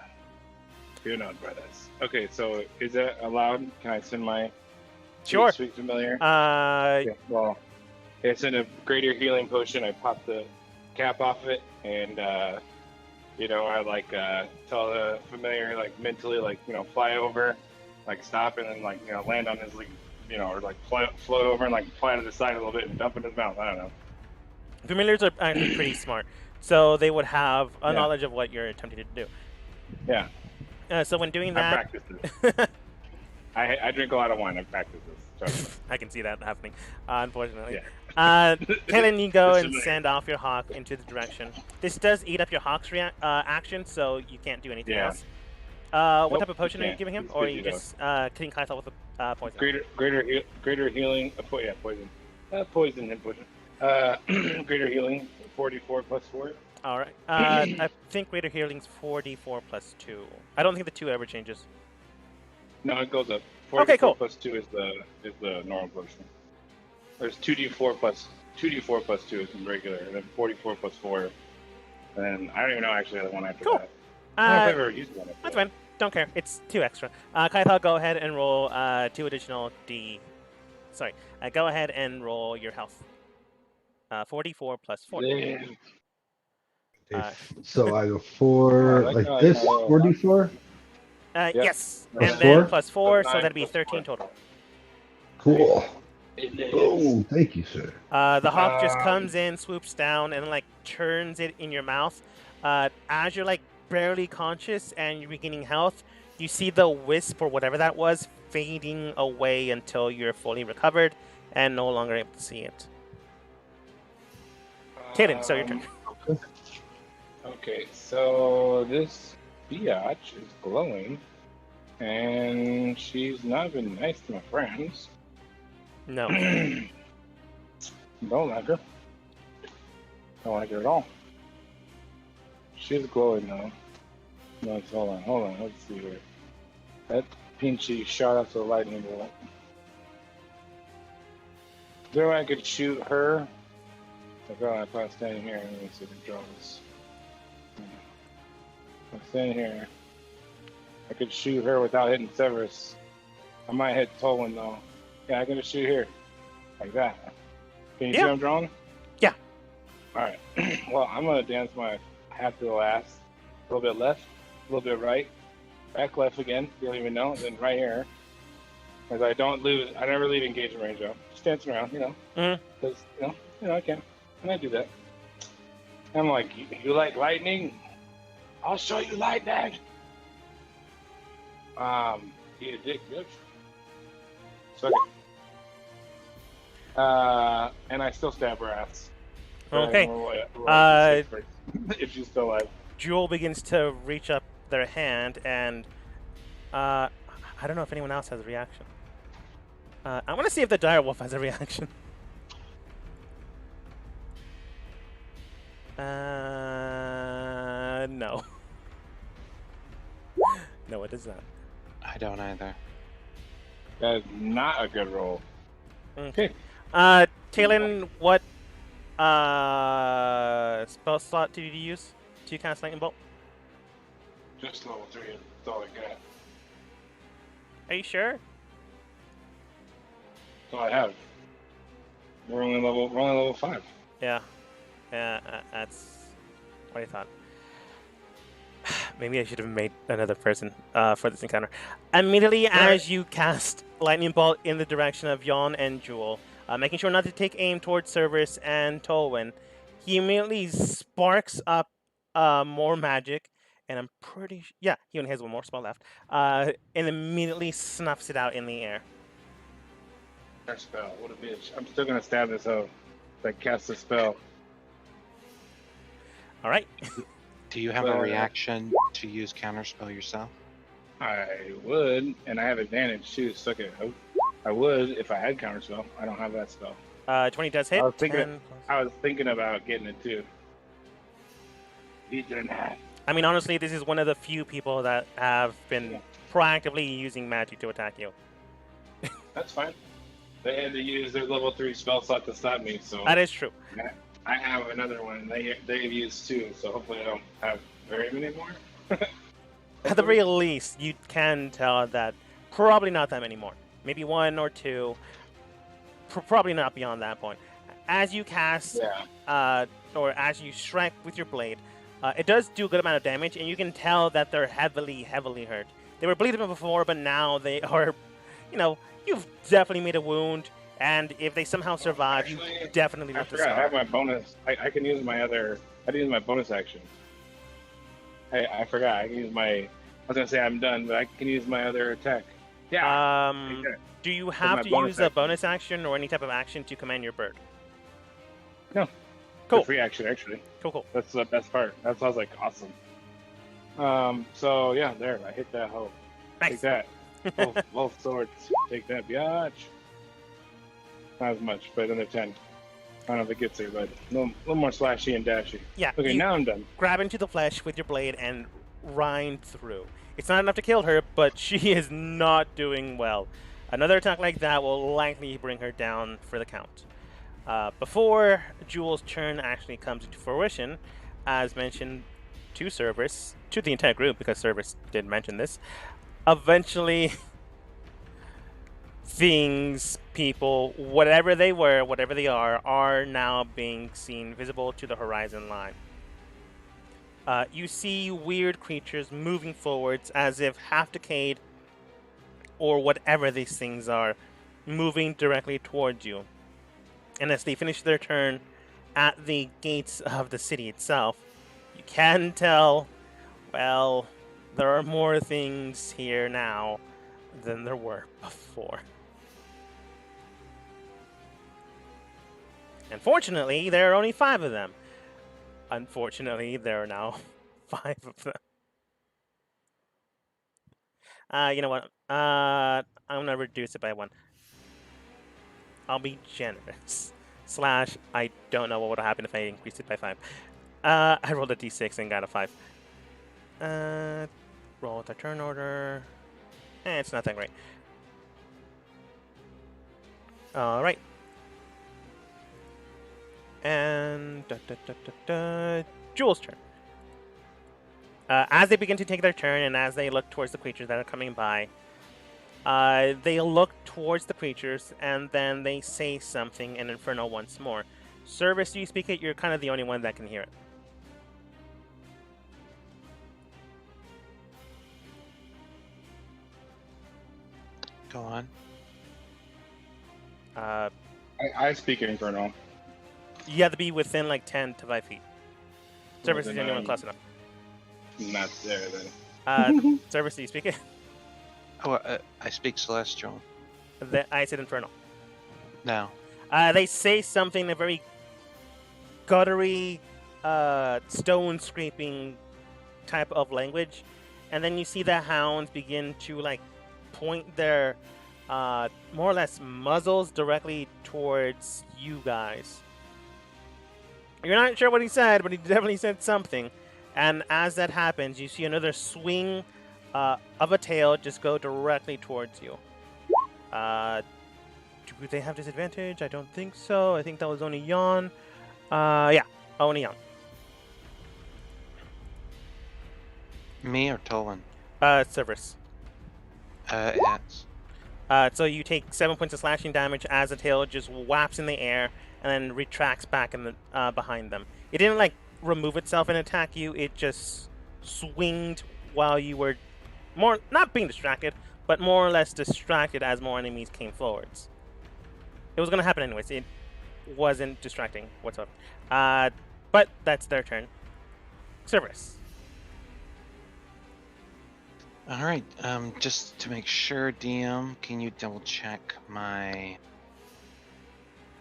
Speaker 3: Fear not, brothers. Okay, so is that allowed? Can I send my
Speaker 1: Sure.
Speaker 3: sweet familiar?
Speaker 1: Uh,
Speaker 3: Yeah, well, it's in a greater healing potion. I pop the cap off it, and I tell the familiar mentally fly over, stop, and then land on his or float over and fly to the side a little bit and dump in his mouth. I don't know.
Speaker 1: familiars are actually pretty smart, so they would have a
Speaker 3: Yeah.
Speaker 1: knowledge of what you're attempting to do.
Speaker 3: Yeah,
Speaker 1: So when doing
Speaker 3: I
Speaker 1: that,
Speaker 3: practice this. I drink a lot of wine. I practice this. So.
Speaker 1: I can see that happening, unfortunately.
Speaker 3: Yeah.
Speaker 1: Kaylin, you go
Speaker 3: This
Speaker 1: and
Speaker 3: is
Speaker 1: send off your hawk into the direction. This does eat up your hawk's action, so you can't do anything
Speaker 3: Yeah.
Speaker 1: else. What
Speaker 3: Nope,
Speaker 1: type of potion are you
Speaker 3: can't.
Speaker 1: giving him?
Speaker 3: It's
Speaker 1: Or are
Speaker 3: good
Speaker 1: you
Speaker 3: to
Speaker 1: just killing Kaithal with a poison?
Speaker 3: Greater healing. Poison. Poison and poison. Greater healing. 44 plus 4.
Speaker 1: All right. I think greater healing's 4d4 plus 2. I don't think the 2 ever changes.
Speaker 3: No, it goes up.
Speaker 1: Okay,
Speaker 3: 44
Speaker 1: cool.
Speaker 3: plus 2 is the normal potion. There's 2d4 plus 2 is regular, and then 44 plus 4. And then I don't even know actually the one after
Speaker 1: Cool.
Speaker 3: that. I don't know if I've
Speaker 1: Uh,
Speaker 3: ever used one. After
Speaker 1: that's
Speaker 3: that.
Speaker 1: fine. Don't care. It's 2 extra. Kaithal, go ahead and roll 2 additional Sorry. Go ahead and roll your health. 44 plus 4.
Speaker 3: Yeah.
Speaker 4: So I go 4
Speaker 3: I like
Speaker 4: like
Speaker 3: how I
Speaker 4: this,
Speaker 3: know.
Speaker 4: 44.
Speaker 3: Yep.
Speaker 1: Yes.
Speaker 3: Plus
Speaker 1: And then
Speaker 4: 4?
Speaker 1: plus 4, so
Speaker 3: 9
Speaker 1: that'd be
Speaker 3: plus
Speaker 1: 13
Speaker 3: 4.
Speaker 1: total.
Speaker 4: Cool.
Speaker 3: It
Speaker 4: Boom. Thank you, sir.
Speaker 1: The hawk just
Speaker 3: Um,
Speaker 1: comes in, swoops down, and then turns it in your mouth. As you're barely conscious and you're regaining health, you see the wisp or whatever that was fading away until you're fully recovered and no longer able to see it. Kaden, so your turn.
Speaker 3: Okay, so this biatch is glowing, and she's not been nice to my friends.
Speaker 1: No.
Speaker 3: Don't like her. Don't like her at all. She's glowing though. No, hold on. Let's see here. That Pinchy shot us a lightning bolt. Is there a way I could shoot her? If I'm standing here, let me see if it draws. I'm standing here. I could shoot her without hitting Severus. I might hit Tolwyn though. Yeah, I can just shoot here. Like that. Can you see
Speaker 1: Yeah.
Speaker 3: what I'm drawing?
Speaker 1: Yeah.
Speaker 3: Alright. Well, I'm going to dance my half to the last. A little bit left, a little bit right. Back left again, you don't even know. Then right here. Because I never leave engagement range though. Just dancing around,
Speaker 1: Mhm.
Speaker 3: Because, I can. And I do that. I'm like, you like lightning? I'll show you lightning. Eat a dick, bitch. Suck it. And I still stab her ass.
Speaker 1: Okay.
Speaker 3: If she's still alive.
Speaker 1: Jewel begins to reach up their hand, and I don't know if anyone else has a reaction. I want to see if the dire wolf has a reaction. No. No, it does not.
Speaker 2: I don't either.
Speaker 3: That is not a good roll.
Speaker 1: Okay. Talon, what spell slot did you use to cast Lightning Bolt?
Speaker 3: Just level 3. That's all I got.
Speaker 1: Are you sure?
Speaker 3: That's all I have. We're only level 5.
Speaker 1: Yeah. Yeah, that's what I thought. Maybe I should have made another person for this encounter. Immediately as you cast Lightning Bolt in the direction of Yon and Jewel, making sure not to take aim towards Cerberus and Tolwyn, he immediately sparks up more magic, and I'm pretty yeah, he only has one more spell left, and immediately snuffs it out in the air.
Speaker 3: That spell, what a bitch. I'm still gonna stab this hoe that casts a spell.
Speaker 1: All right.
Speaker 2: Do you have a reaction to use counterspell yourself?
Speaker 3: I would, and I have advantage too. Suck it. I would if I had counterspell. I don't have that spell.
Speaker 1: 20 does hit.
Speaker 3: I was thinking about getting it too. He didn't have.
Speaker 1: I mean, honestly, this is one of the few people that have been proactively using magic to attack you.
Speaker 3: That's fine. They had to use their level 3 spell slot to stop me, so
Speaker 1: That is true.
Speaker 3: I have another one. They've used 2, so hopefully I don't have very many more.
Speaker 1: At the very least, you can tell that probably not that many more. Maybe 1 or 2. Probably not beyond that point. As you cast, or as you strike with your blade, it does do a good amount of damage, and you can tell that they're heavily, heavily hurt. They were bleeding before, but now they are, you've definitely made a wound, and if they somehow survive,
Speaker 3: Actually,
Speaker 1: you definitely
Speaker 3: I
Speaker 1: left the
Speaker 3: forgot. I
Speaker 1: scar.
Speaker 3: have my bonus. I can use my other. I can use my bonus action. I forgot. I can use my. I was gonna say I'm done, but I can use my other attack. Yeah.
Speaker 1: Do you have to use a bonus action or any type of action to command your bird?
Speaker 3: No.
Speaker 1: Cool.
Speaker 3: It's a free action, actually.
Speaker 1: Cool.
Speaker 3: That's the best part. That sounds like awesome. So yeah, there. I hit that hoe.
Speaker 1: Nice.
Speaker 3: Take that. Both swords. Take that, biatch. Not as much, but another 10. I don't know if it gets there, but a little more slashy and dashy.
Speaker 1: Yeah.
Speaker 3: Okay, now I'm done.
Speaker 1: Grab into the flesh with your blade and rind through. It's not enough to kill her, but she is not doing well. Another attack like that will likely bring her down for the count. Before Jewel's turn actually comes into fruition, as mentioned to Cerberus, to the entire group, because Cerberus did mention this, eventually things, people, whatever they were, whatever they are now being seen visible to the horizon line. You see weird creatures moving forwards as if half decayed or whatever these things are, moving directly towards you. And as they finish their turn at the gates of the city itself, you can tell, well, there are more things here now than there were before. And fortunately, there are only 5 of them. Unfortunately, there are now 5 of them. You know what? I'm gonna reduce it by 1. I'll be generous. / I don't know what would happen if I increased it by 5. I rolled a d6 and got a 5. Roll with the turn order. It's not that great. Alright. And Jewel's turn. As they begin to take their turn and as they look towards the creatures that are coming by, they look towards the creatures and then they say something in Inferno once more. Cerberus, do you speak it? You're kind of the only one that can hear it.
Speaker 2: Go on.
Speaker 3: I speak in Inferno.
Speaker 1: You have to be within like 10 to 5 feet. Service is the only one close enough.
Speaker 3: Not there then.
Speaker 1: Service, do you speak it?
Speaker 2: Oh, I speak Celestial.
Speaker 1: I said Infernal.
Speaker 2: No.
Speaker 1: They say something in a very guttery, stone scraping type of language, and then you see the hounds begin to like point their more or less muzzles directly towards you guys. You're not sure what he said, but he definitely said something. And as that happens, you see another swing of a tail just go directly towards you. Do they have disadvantage? I don't think so. I think that was only Yawn. Yeah, only Yawn.
Speaker 2: Me or Tolan?
Speaker 1: Cerberus.
Speaker 2: Yes.
Speaker 1: So you take 7 points of slashing damage as the tail just whaps in the air and then retracts back in the behind them. It didn't like remove itself and attack you. It just swinged while you were not being distracted, but more or less distracted as more enemies came forwards. It was going to happen anyways. It wasn't distracting whatsoever. But that's their turn. Cerberus.
Speaker 2: All right. Just to make sure, DM, can you double check my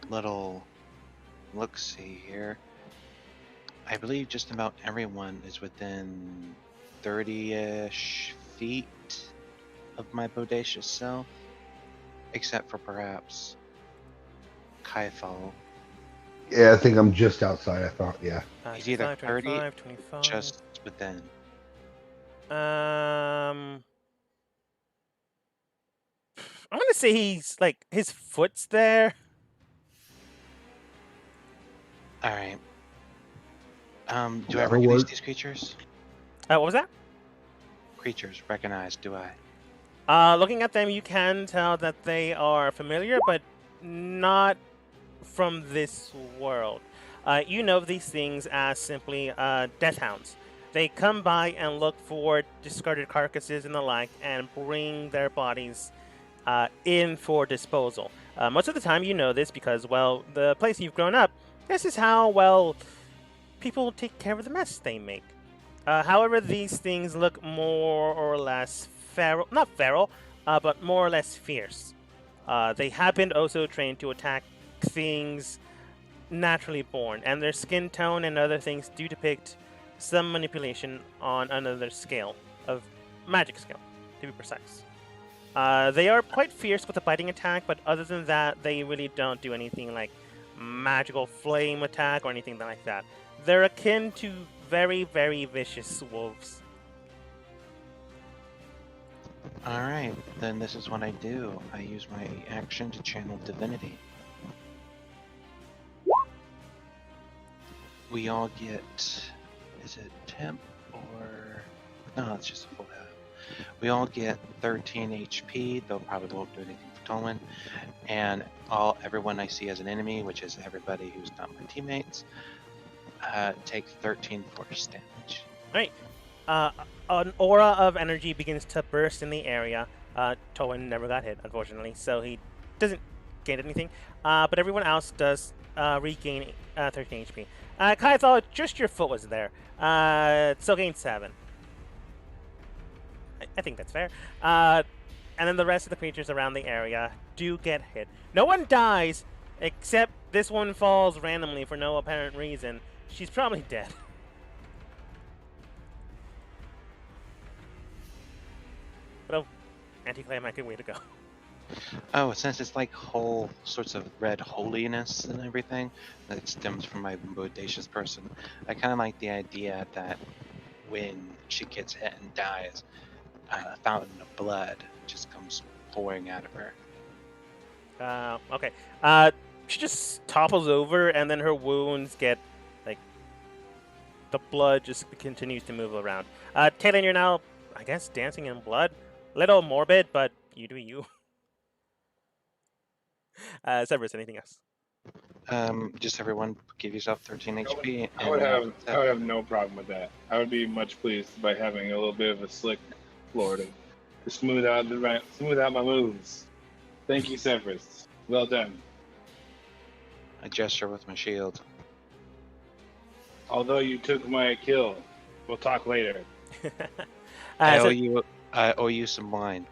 Speaker 2: little look-see here? I believe just about everyone is within 30-ish feet of my bodacious self, except for perhaps Kaithal.
Speaker 4: Yeah, I think I'm just outside. I thought, yeah.
Speaker 2: He's either 30
Speaker 1: 25.
Speaker 2: just within.
Speaker 1: I'm gonna say he's like his foot's there.
Speaker 2: All right. Do I
Speaker 4: That'll
Speaker 2: recognize
Speaker 4: work.
Speaker 2: these creatures?
Speaker 1: What was that?
Speaker 2: Creatures recognized, do I?
Speaker 1: Looking at them, you can tell that they are familiar, but not from this world. You know these things as simply death hounds. They come by and look for discarded carcasses and the like and bring their bodies in for disposal. Most of the time you know this because, well, the place you've grown up, this is how, well, people take care of the mess they make. However, these things look more or less feral, not feral, but more or less fierce. They have been also trained to attack things naturally born, and their skin tone and other things do depict some manipulation on another scale, of magic scale, to be precise. They are quite fierce with a biting attack, but other than that, they really don't do anything like magical flame attack or anything like that. They're akin to very, very vicious wolves.
Speaker 2: Alright, then this is what I do. I use my action to channel divinity. We all get... is it temp or... no, it's just a full health. We all get 13 HP, though probably won't do anything for Tolman. And everyone I see as an enemy, which is everybody who's not my teammates, take 13 force damage.
Speaker 1: Alright. An aura of energy begins to burst in the area. Tolman never got hit, unfortunately, so he doesn't gain anything. But everyone else does regain 13 HP. Kaithal, just your foot was there. So gain 7. I think that's fair. And then the rest of the creatures around the area do get hit. No one dies, except this one falls randomly for no apparent reason. She's probably dead. But oh, anticlimactic way to go.
Speaker 2: Oh, since it's like whole sorts of red holiness and everything that stems from my bodacious person, I kind of like the idea that when she gets hit and dies, a fountain of blood just comes pouring out of her.
Speaker 1: Okay. She just topples over, and then her wounds get, like, the blood just continues to move around. Talon, you're now, I guess, dancing in blood. Little morbid, but you do you. Severus, anything else?
Speaker 2: Just everyone give yourself 13 HP.
Speaker 3: I would have no problem with that. I would be much pleased by having a little bit of a slick floor to smooth out my moves. Thank you, Severus. Well done.
Speaker 2: I gesture with my shield.
Speaker 3: Although you took my kill, we'll talk later.
Speaker 1: So,
Speaker 2: I owe you some wine.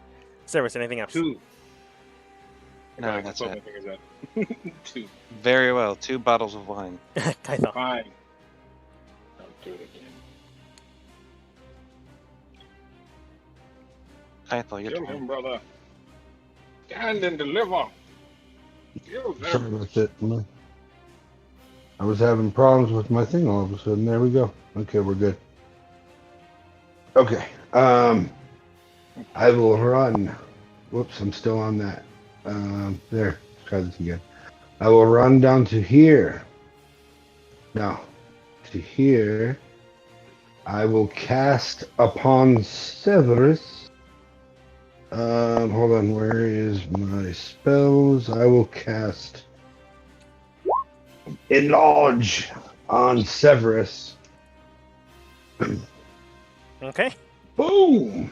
Speaker 1: Service, anything else?
Speaker 3: 2.
Speaker 2: No,
Speaker 3: I
Speaker 2: that's
Speaker 3: put
Speaker 2: it.
Speaker 3: my fingers up. 2.
Speaker 2: Very well. 2 bottles of wine.
Speaker 1: Kaithal.
Speaker 3: Fine. Don't do it again.
Speaker 2: Kaithal, your
Speaker 3: Kill
Speaker 2: turn.
Speaker 3: him, brother. Stand and deliver. Kill them.
Speaker 4: Sorry about that. I was having problems with my thing all of a sudden. There we go. Okay, we're good. Okay. I will run. Whoops, I'm still on that. There. Let's try this again. I will run down to here. Now, to here. I will cast upon Severus. Hold on. Where is my spells? I will cast Enlarge on Severus.
Speaker 1: Okay.
Speaker 4: Boom!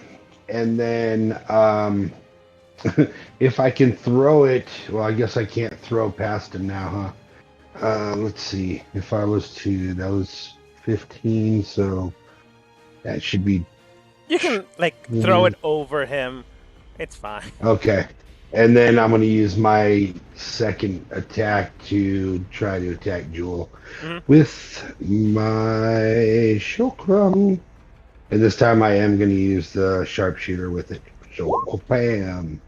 Speaker 4: And then, if I can throw it, well, I guess I can't throw past him now, huh? Let's see. If I was to, that was 15, so that should be
Speaker 1: You can, like, throw it over him. It's fine.
Speaker 4: okay. And then I'm going to use my second attack to try to attack Jewel with my Shulkrum. And this time I am going to use the sharpshooter with it. So, bam.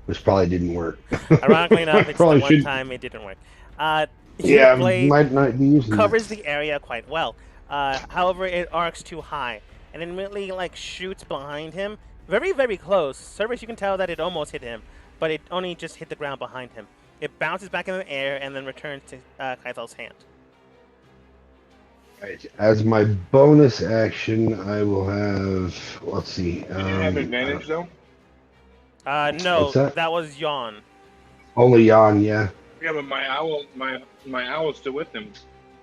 Speaker 4: Which probably didn't work.
Speaker 1: Ironically enough, it's the
Speaker 4: Probably
Speaker 1: one
Speaker 4: should-
Speaker 1: time it didn't work.
Speaker 4: Yeah,
Speaker 1: Your blade
Speaker 4: might not be using
Speaker 1: covers
Speaker 4: that.
Speaker 1: the area quite well. However, it arcs too high and immediately like shoots behind him, very very close. Service, you can tell that it almost hit him, but it only just hit the ground behind him. It bounces back in the air and then returns to Kaithal's hand.
Speaker 4: Right. As my bonus action, I will have. Let's see.
Speaker 3: Did you have advantage, though?
Speaker 1: No,
Speaker 4: What's that?
Speaker 1: that was Yawn.
Speaker 4: Only Jan, yeah.
Speaker 3: Yeah, but my owl's still with him.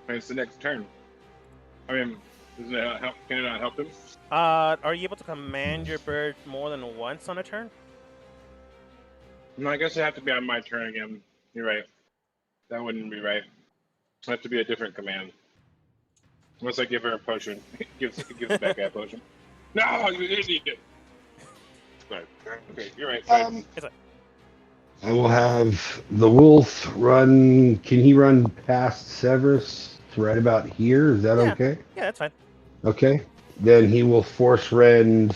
Speaker 3: And it's the next turn. I mean, doesn't it help, can it not help him?
Speaker 1: Are you able to command your bird more than once on a turn?
Speaker 3: No, I guess it have to be on my turn again. You're right. That wouldn't be right. It have to be a different command. Unless I give her a potion. gives the bad guy a potion. No, you idiot! Sorry. Okay, you're right.
Speaker 4: I will have the wolf run. Can he run past Severus to right about here? Is that
Speaker 1: Yeah.
Speaker 4: okay?
Speaker 1: Yeah, that's fine.
Speaker 4: Okay. Then he will force rend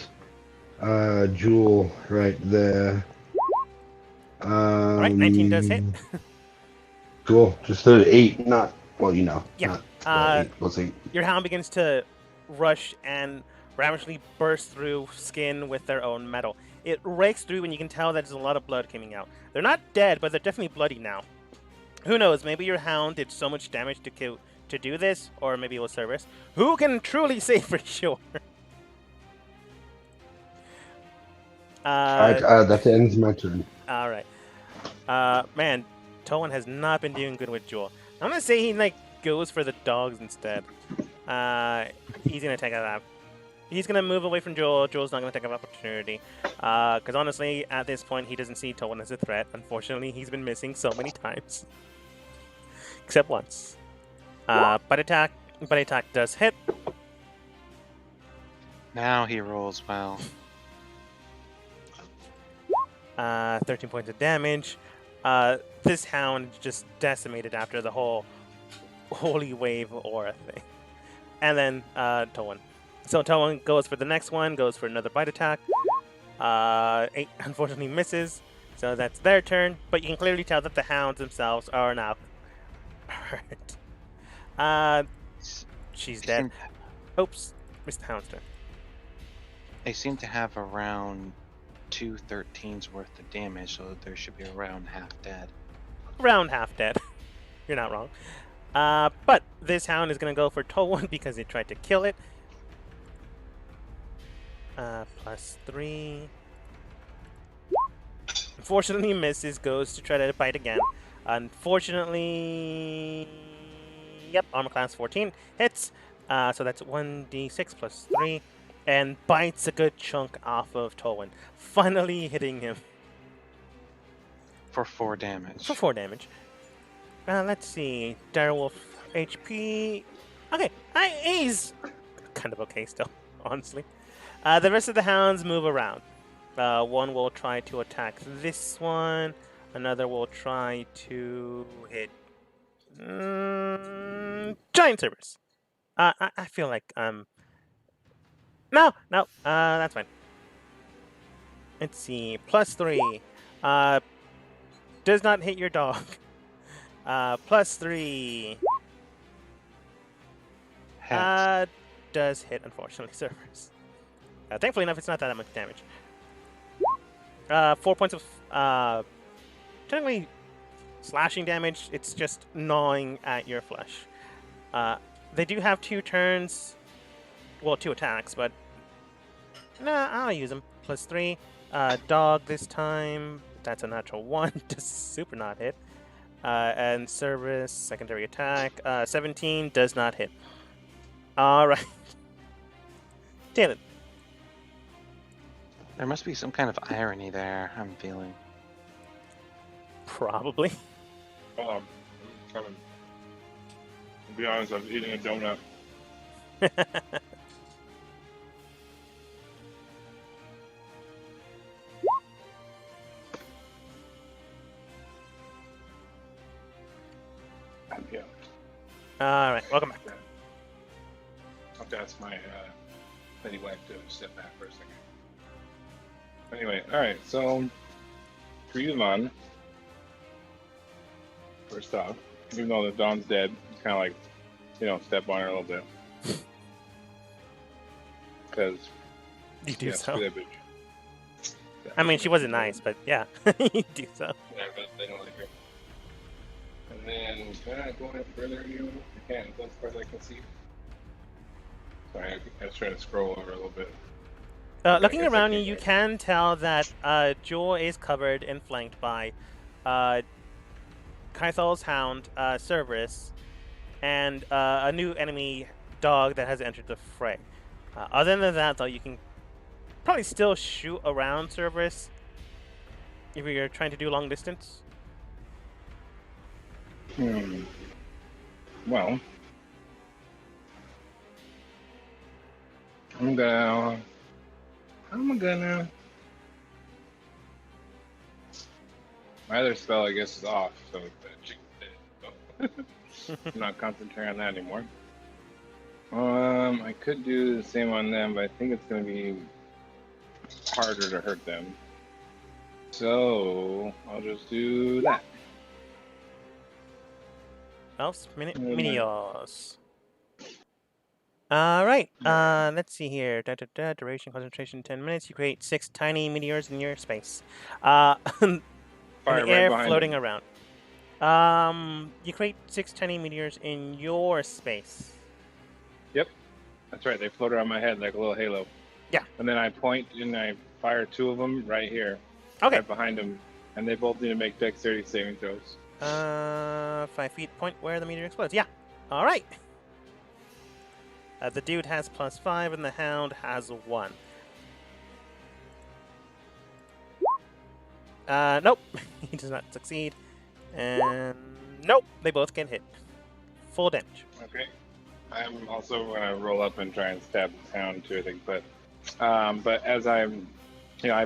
Speaker 4: Jewel right there.
Speaker 1: All right, 19 does hit.
Speaker 4: Cool. Just an 8, not, well, you know.
Speaker 1: Yeah.
Speaker 4: Not, well, 8. Let's see.
Speaker 1: Your hound begins to rush and ravenously burst through skin with their own metal. It rakes through and you can tell that there's a lot of blood coming out. They're not dead, but they're definitely bloody now. Who knows, maybe your hound did so much damage to do this, or maybe it was Cerberus. Who can truly say for sure?
Speaker 4: That ends my turn.
Speaker 1: Alright. Man, Towan has not been doing good with Jewel. I'm gonna say he, like, goes for the dogs instead. He's gonna take it out. He's gonna move away from Joel. Joel's not gonna take an opportunity. Because honestly, at this point, he doesn't see Towan as a threat. Unfortunately, he's been missing so many times. Except once. Bite attack does hit.
Speaker 2: Now he rolls well.
Speaker 1: 13 points of damage. This hound just decimated after the whole holy wave aura thing. And then Towan. So Towan goes for the next one, goes for another bite attack. 8 unfortunately misses, so that's their turn. But you can clearly tell that the hounds themselves are now hurt. She's dead. Oops, missed the hound's turn.
Speaker 2: They seem to have around 2 13s worth of damage, so there should be around half dead.
Speaker 1: Around half dead. You're not wrong. But this hound is going to go for Towan because it tried to kill it. +3. Unfortunately misses, goes to try to bite again. Unfortunately, yep, armor class 14 hits. So that's 1d6 +3, and bites a good chunk off of Towan, finally hitting him
Speaker 2: For 4 damage.
Speaker 1: for 4 damage. Let's see, Direwolf HP Okay, he's kind of okay still, honestly. The rest of the hounds move around. One will try to attack this one. Another will try to hit giant Cerberus. I feel like no, that's fine. Let's see, +3. Does not hit your dog. +3.
Speaker 2: Hit.
Speaker 1: Does hit, unfortunately, Cerberus. Thankfully enough, it's not that much damage. 4 points of technically slashing damage. It's just gnawing at your flesh. They do have 2 turns. Well, 2 attacks, but nah, I'll use them. +3. Dog this time. That's a natural 1. Does super not hit. And Cerberus, secondary attack. 17 does not hit. Alright. Damn it.
Speaker 2: There must be some kind of irony there, I'm feeling.
Speaker 1: Probably.
Speaker 3: I'm kind of, to be honest, I was eating a donut. Yeah.
Speaker 1: Alright, welcome back.
Speaker 3: I'll ask my lady wife to step back for a second. Anyway, alright, so Griezmann, first off, even though the Dawn's dead, it's kind of like, step on her a little bit. Because,
Speaker 1: You do
Speaker 3: yeah,
Speaker 1: so.
Speaker 3: screw that bitch.
Speaker 1: I mean, she wasn't nice, but yeah, you do so.
Speaker 3: Yeah, but they don't like her. And then, can I go ahead further? I can, as far as I can see. Sorry, I was trying to scroll over a little bit.
Speaker 1: Looking
Speaker 3: guess I
Speaker 1: around you,
Speaker 3: can't
Speaker 1: you
Speaker 3: go.
Speaker 1: can tell that Jewel is covered and flanked by Kythal's hound, Cerberus, and a new enemy dog that has entered the fray. Other than that, though, you can probably still shoot around Cerberus if you're trying to do long distance.
Speaker 3: Well, I'm gonna. My other spell, I guess, is off, so I'm not concentrating on that anymore. I could do the same on them, but I think it's gonna be harder to hurt them. So I'll just do that.
Speaker 1: Elves, Minios. Alright, let's see here. Duration, concentration, 10 minutes. You create 6 tiny meteors in your space. In
Speaker 3: Fire
Speaker 1: the
Speaker 3: right
Speaker 1: air,
Speaker 3: behind
Speaker 1: floating
Speaker 3: them.
Speaker 1: around. You create 6 tiny meteors in your space.
Speaker 3: Yep, that's right. They float around my head like a little halo.
Speaker 1: Yeah.
Speaker 3: And then I point and I fire 2 of them right here,
Speaker 1: Okay.
Speaker 3: right behind them, and they both need to make dexterity saving throws.
Speaker 1: 5 feet, point where the meteor explodes. Yeah. Alright. The dude has +5 and the hound has 1. Nope. He does not succeed. And nope, they both get hit. Full damage.
Speaker 3: Okay. I'm also going to roll up and try and stab the hound too, I think. But as I'm, I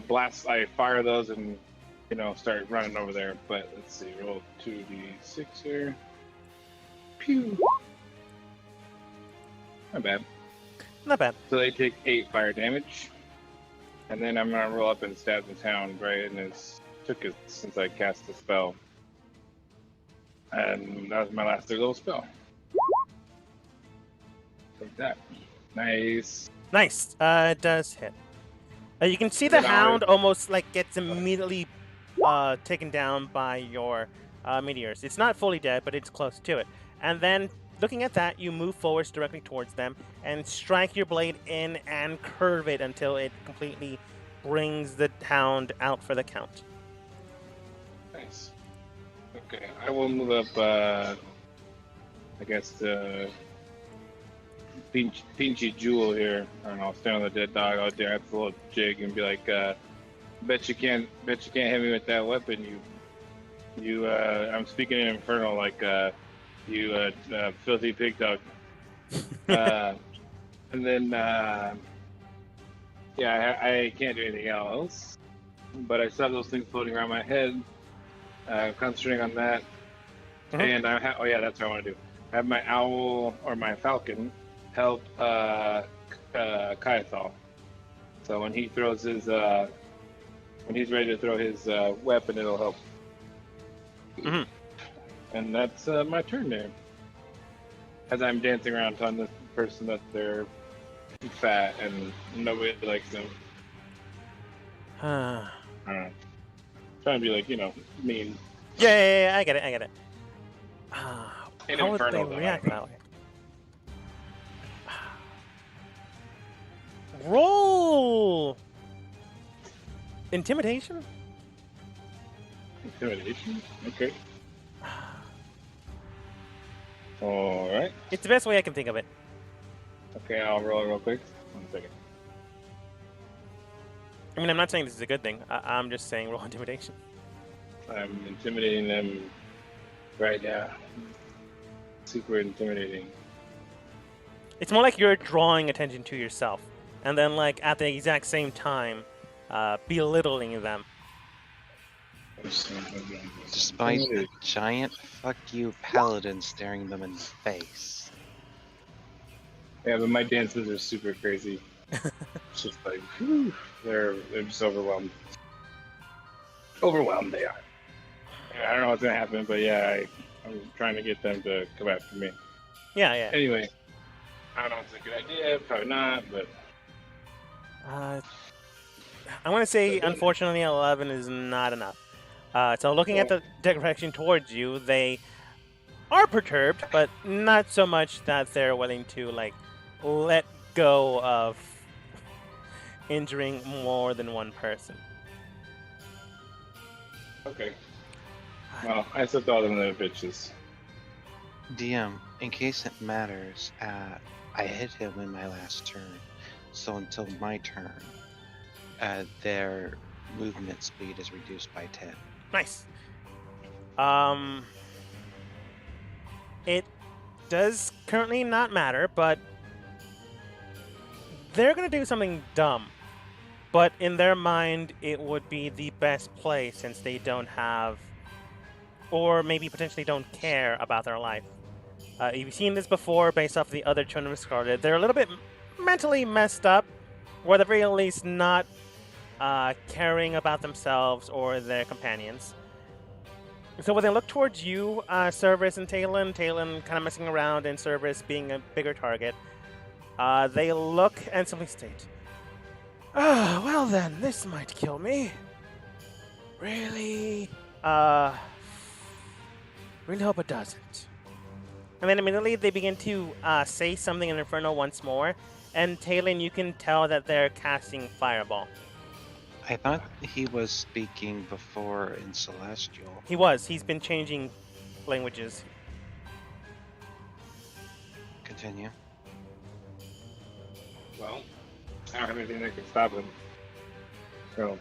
Speaker 3: fire those and, start running over there. But let's see, roll 2d6 here. Pew. Not bad.
Speaker 1: Not bad.
Speaker 3: So they take 8 fire damage. And then I'm going to roll up and stab the hound right in his tuchus since I cast the spell. And that was my last little spell. Like that. Nice.
Speaker 1: Nice. It does hit. You can see the
Speaker 3: Then
Speaker 1: hound almost like gets immediately taken down by your meteors. It's not fully dead, but it's close to it. And then, looking at that, you move forwards directly towards them and strike your blade in and curve it until it completely brings the hound out for the count.
Speaker 3: Nice. Okay, I will move up, I guess, the Pinchy Jewel here. I don't know, stand on the dead dog out there at the little jig and be like, bet you can't hit me with that weapon, I'm speaking in Infernal like, you filthy pig dog. Uh, and then, yeah, I can't do anything else. But I still have those things floating around my head. Concentrating on that. And oh yeah, that's what I want to do. Have my owl or my falcon help Kaiathal. So when he throws his when he's ready to throw his weapon, it'll help. And that's my turn there. As I'm dancing around telling this person that they're fat and nobody likes them. I don't know. Trying to be like, mean.
Speaker 1: Yeah, I get it.
Speaker 3: And
Speaker 1: How would they
Speaker 3: infernal, though,
Speaker 1: react
Speaker 3: I don't
Speaker 1: that way? Roll intimidation.
Speaker 3: Intimidation? Okay. Alright.
Speaker 1: It's the best way I can think of it.
Speaker 3: Okay, I'll roll it real quick. 1 second.
Speaker 1: I mean, I'm not saying this is a good thing. I'm just saying roll intimidation.
Speaker 3: I'm intimidating them right now. Super intimidating.
Speaker 1: It's more like you're drawing attention to yourself, and then, like, at the exact same time, belittling them.
Speaker 2: Despite the giant fuck you paladin staring them in the face.
Speaker 3: Yeah, but my dances are super crazy. It's just like, whew, they're just overwhelmed. Overwhelmed they are. I don't know what's gonna happen, but yeah, I'm trying to get them to come after me.
Speaker 1: Yeah.
Speaker 3: Anyway, I don't know if it's a good idea, probably not, but
Speaker 1: I want to say, unfortunately, 11 is not enough. So looking at the direction towards you, they are perturbed, but not so much that they're willing to, like, let go of injuring more than one person.
Speaker 3: okay. Well, I slipped all them little bitches.
Speaker 2: DM, in case it matters, I hit him in my last turn, so until my turn, their movement speed is reduced by 10.
Speaker 1: Nice. It does currently not matter, but they're going to do something dumb. But in their mind, it would be the best play since they don't have, or maybe potentially don't care about their life. You've seen this before based off the other Children of Scarlet. They're a little bit mentally messed up, or at the very least not caring about themselves or their companions. So when they look towards you, Cerberus and Talon kind of messing around and Cerberus being a bigger target, they look and simply state, "Oh, well then, this might kill me. Really? Really hope it doesn't." And then immediately they begin to say something in Inferno once more, and Talon, you can tell that they're casting Fireball.
Speaker 2: I thought he was speaking before in Celestial.
Speaker 1: He was. He's been changing languages.
Speaker 2: Continue.
Speaker 3: Well, I don't have anything that can stop him. So,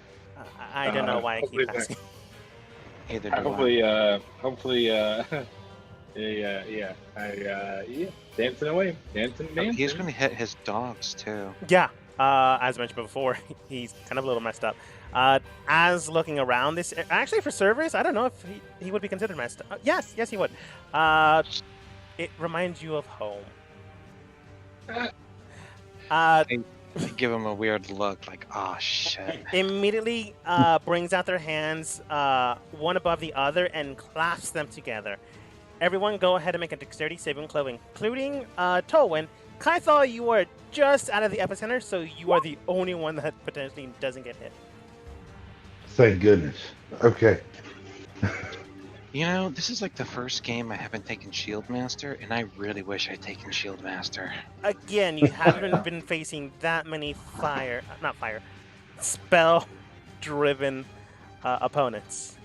Speaker 1: I don't know why I keep
Speaker 3: hopefully
Speaker 1: asking.
Speaker 2: Either do
Speaker 3: hopefully, yeah, dancing away, dancing.
Speaker 2: He's going to hit his dogs too.
Speaker 1: Yeah, as mentioned before, he's kind of a little messed up. As looking around this, actually for Cerberus, I don't know if he would be considered messed up. Yes, he would. It reminds you of home.
Speaker 2: I give him a weird look, like, oh shit.
Speaker 1: Immediately brings out their hands, one above the other, and clasps them together. Everyone go ahead and make a dexterity saving throw, including Tolwyn. Kaiathal, you are just out of the epicenter, so you are the only one that potentially doesn't get hit.
Speaker 4: Thank goodness. Okay.
Speaker 2: You know, this is like the first game I haven't taken Shield Master, and I really wish I'd taken Shield Master.
Speaker 1: Again, you haven't been facing that many spell-driven opponents.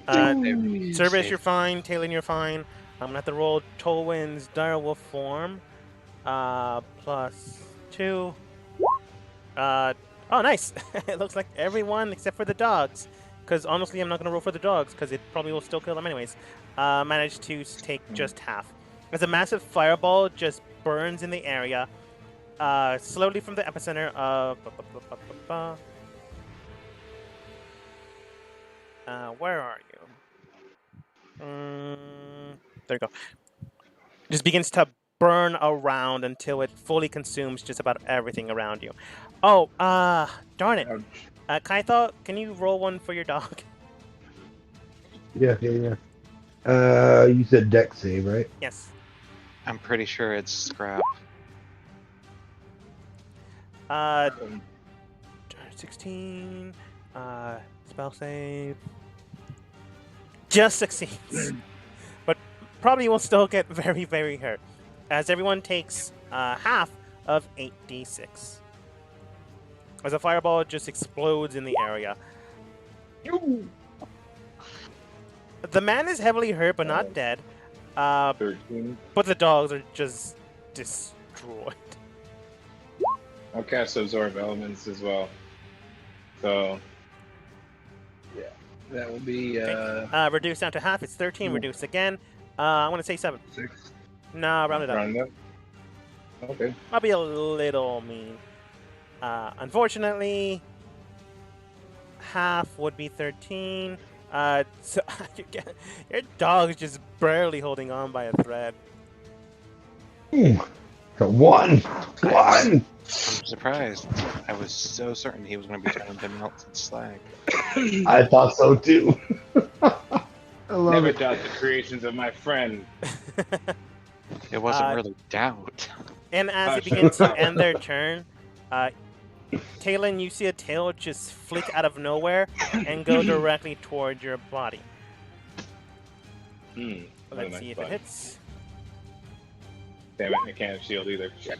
Speaker 1: Cerberus, you're fine. Talon, you're fine. I'm gonna have to roll Tolwyn's direwolf form. +2. Oh, nice. It looks like everyone except for the dogs because honestly, I'm not going to roll for the dogs, because it probably will still kill them anyways. Managed to take just half. As a massive fireball just burns in the area, slowly from the epicenter of... where are you? There you go. Just begins to burn around until it fully consumes just about everything around you. Oh, darn it.
Speaker 3: Ouch.
Speaker 1: Kaithal, can you roll one for your dog?
Speaker 4: Yeah. You said deck save, right?
Speaker 1: Yes.
Speaker 2: I'm pretty sure it's scrap.
Speaker 1: 16. Spell save. Just succeeds. But probably will still get very, very hurt. As everyone takes half of 8d6. As a fireball just explodes in the area. The man is heavily hurt, but not dead.
Speaker 3: 13.
Speaker 1: But the dogs are just destroyed.
Speaker 3: I'll cast Absorb Elements as well. So, yeah, that will be
Speaker 1: Reduced down to half. It's 13. Reduced again. I want to say 7.
Speaker 3: 6.
Speaker 1: Nah, round it up.
Speaker 3: Round up. Okay.
Speaker 1: I'll be a little mean. Unfortunately, half would be 13. So your dog's just barely holding on by a thread.
Speaker 4: One.
Speaker 2: I'm surprised. I was so certain he was going to be turned into melted slag.
Speaker 4: I thought so too. I love
Speaker 3: Never
Speaker 4: it.
Speaker 3: doubt the creations of my friend.
Speaker 2: It wasn't really doubt.
Speaker 1: And as it begins to end their turn, Talon, you see a tail just flick out of nowhere and go directly toward your body. Let's see if it hits.
Speaker 3: Damn it, I can't shield either. Shit.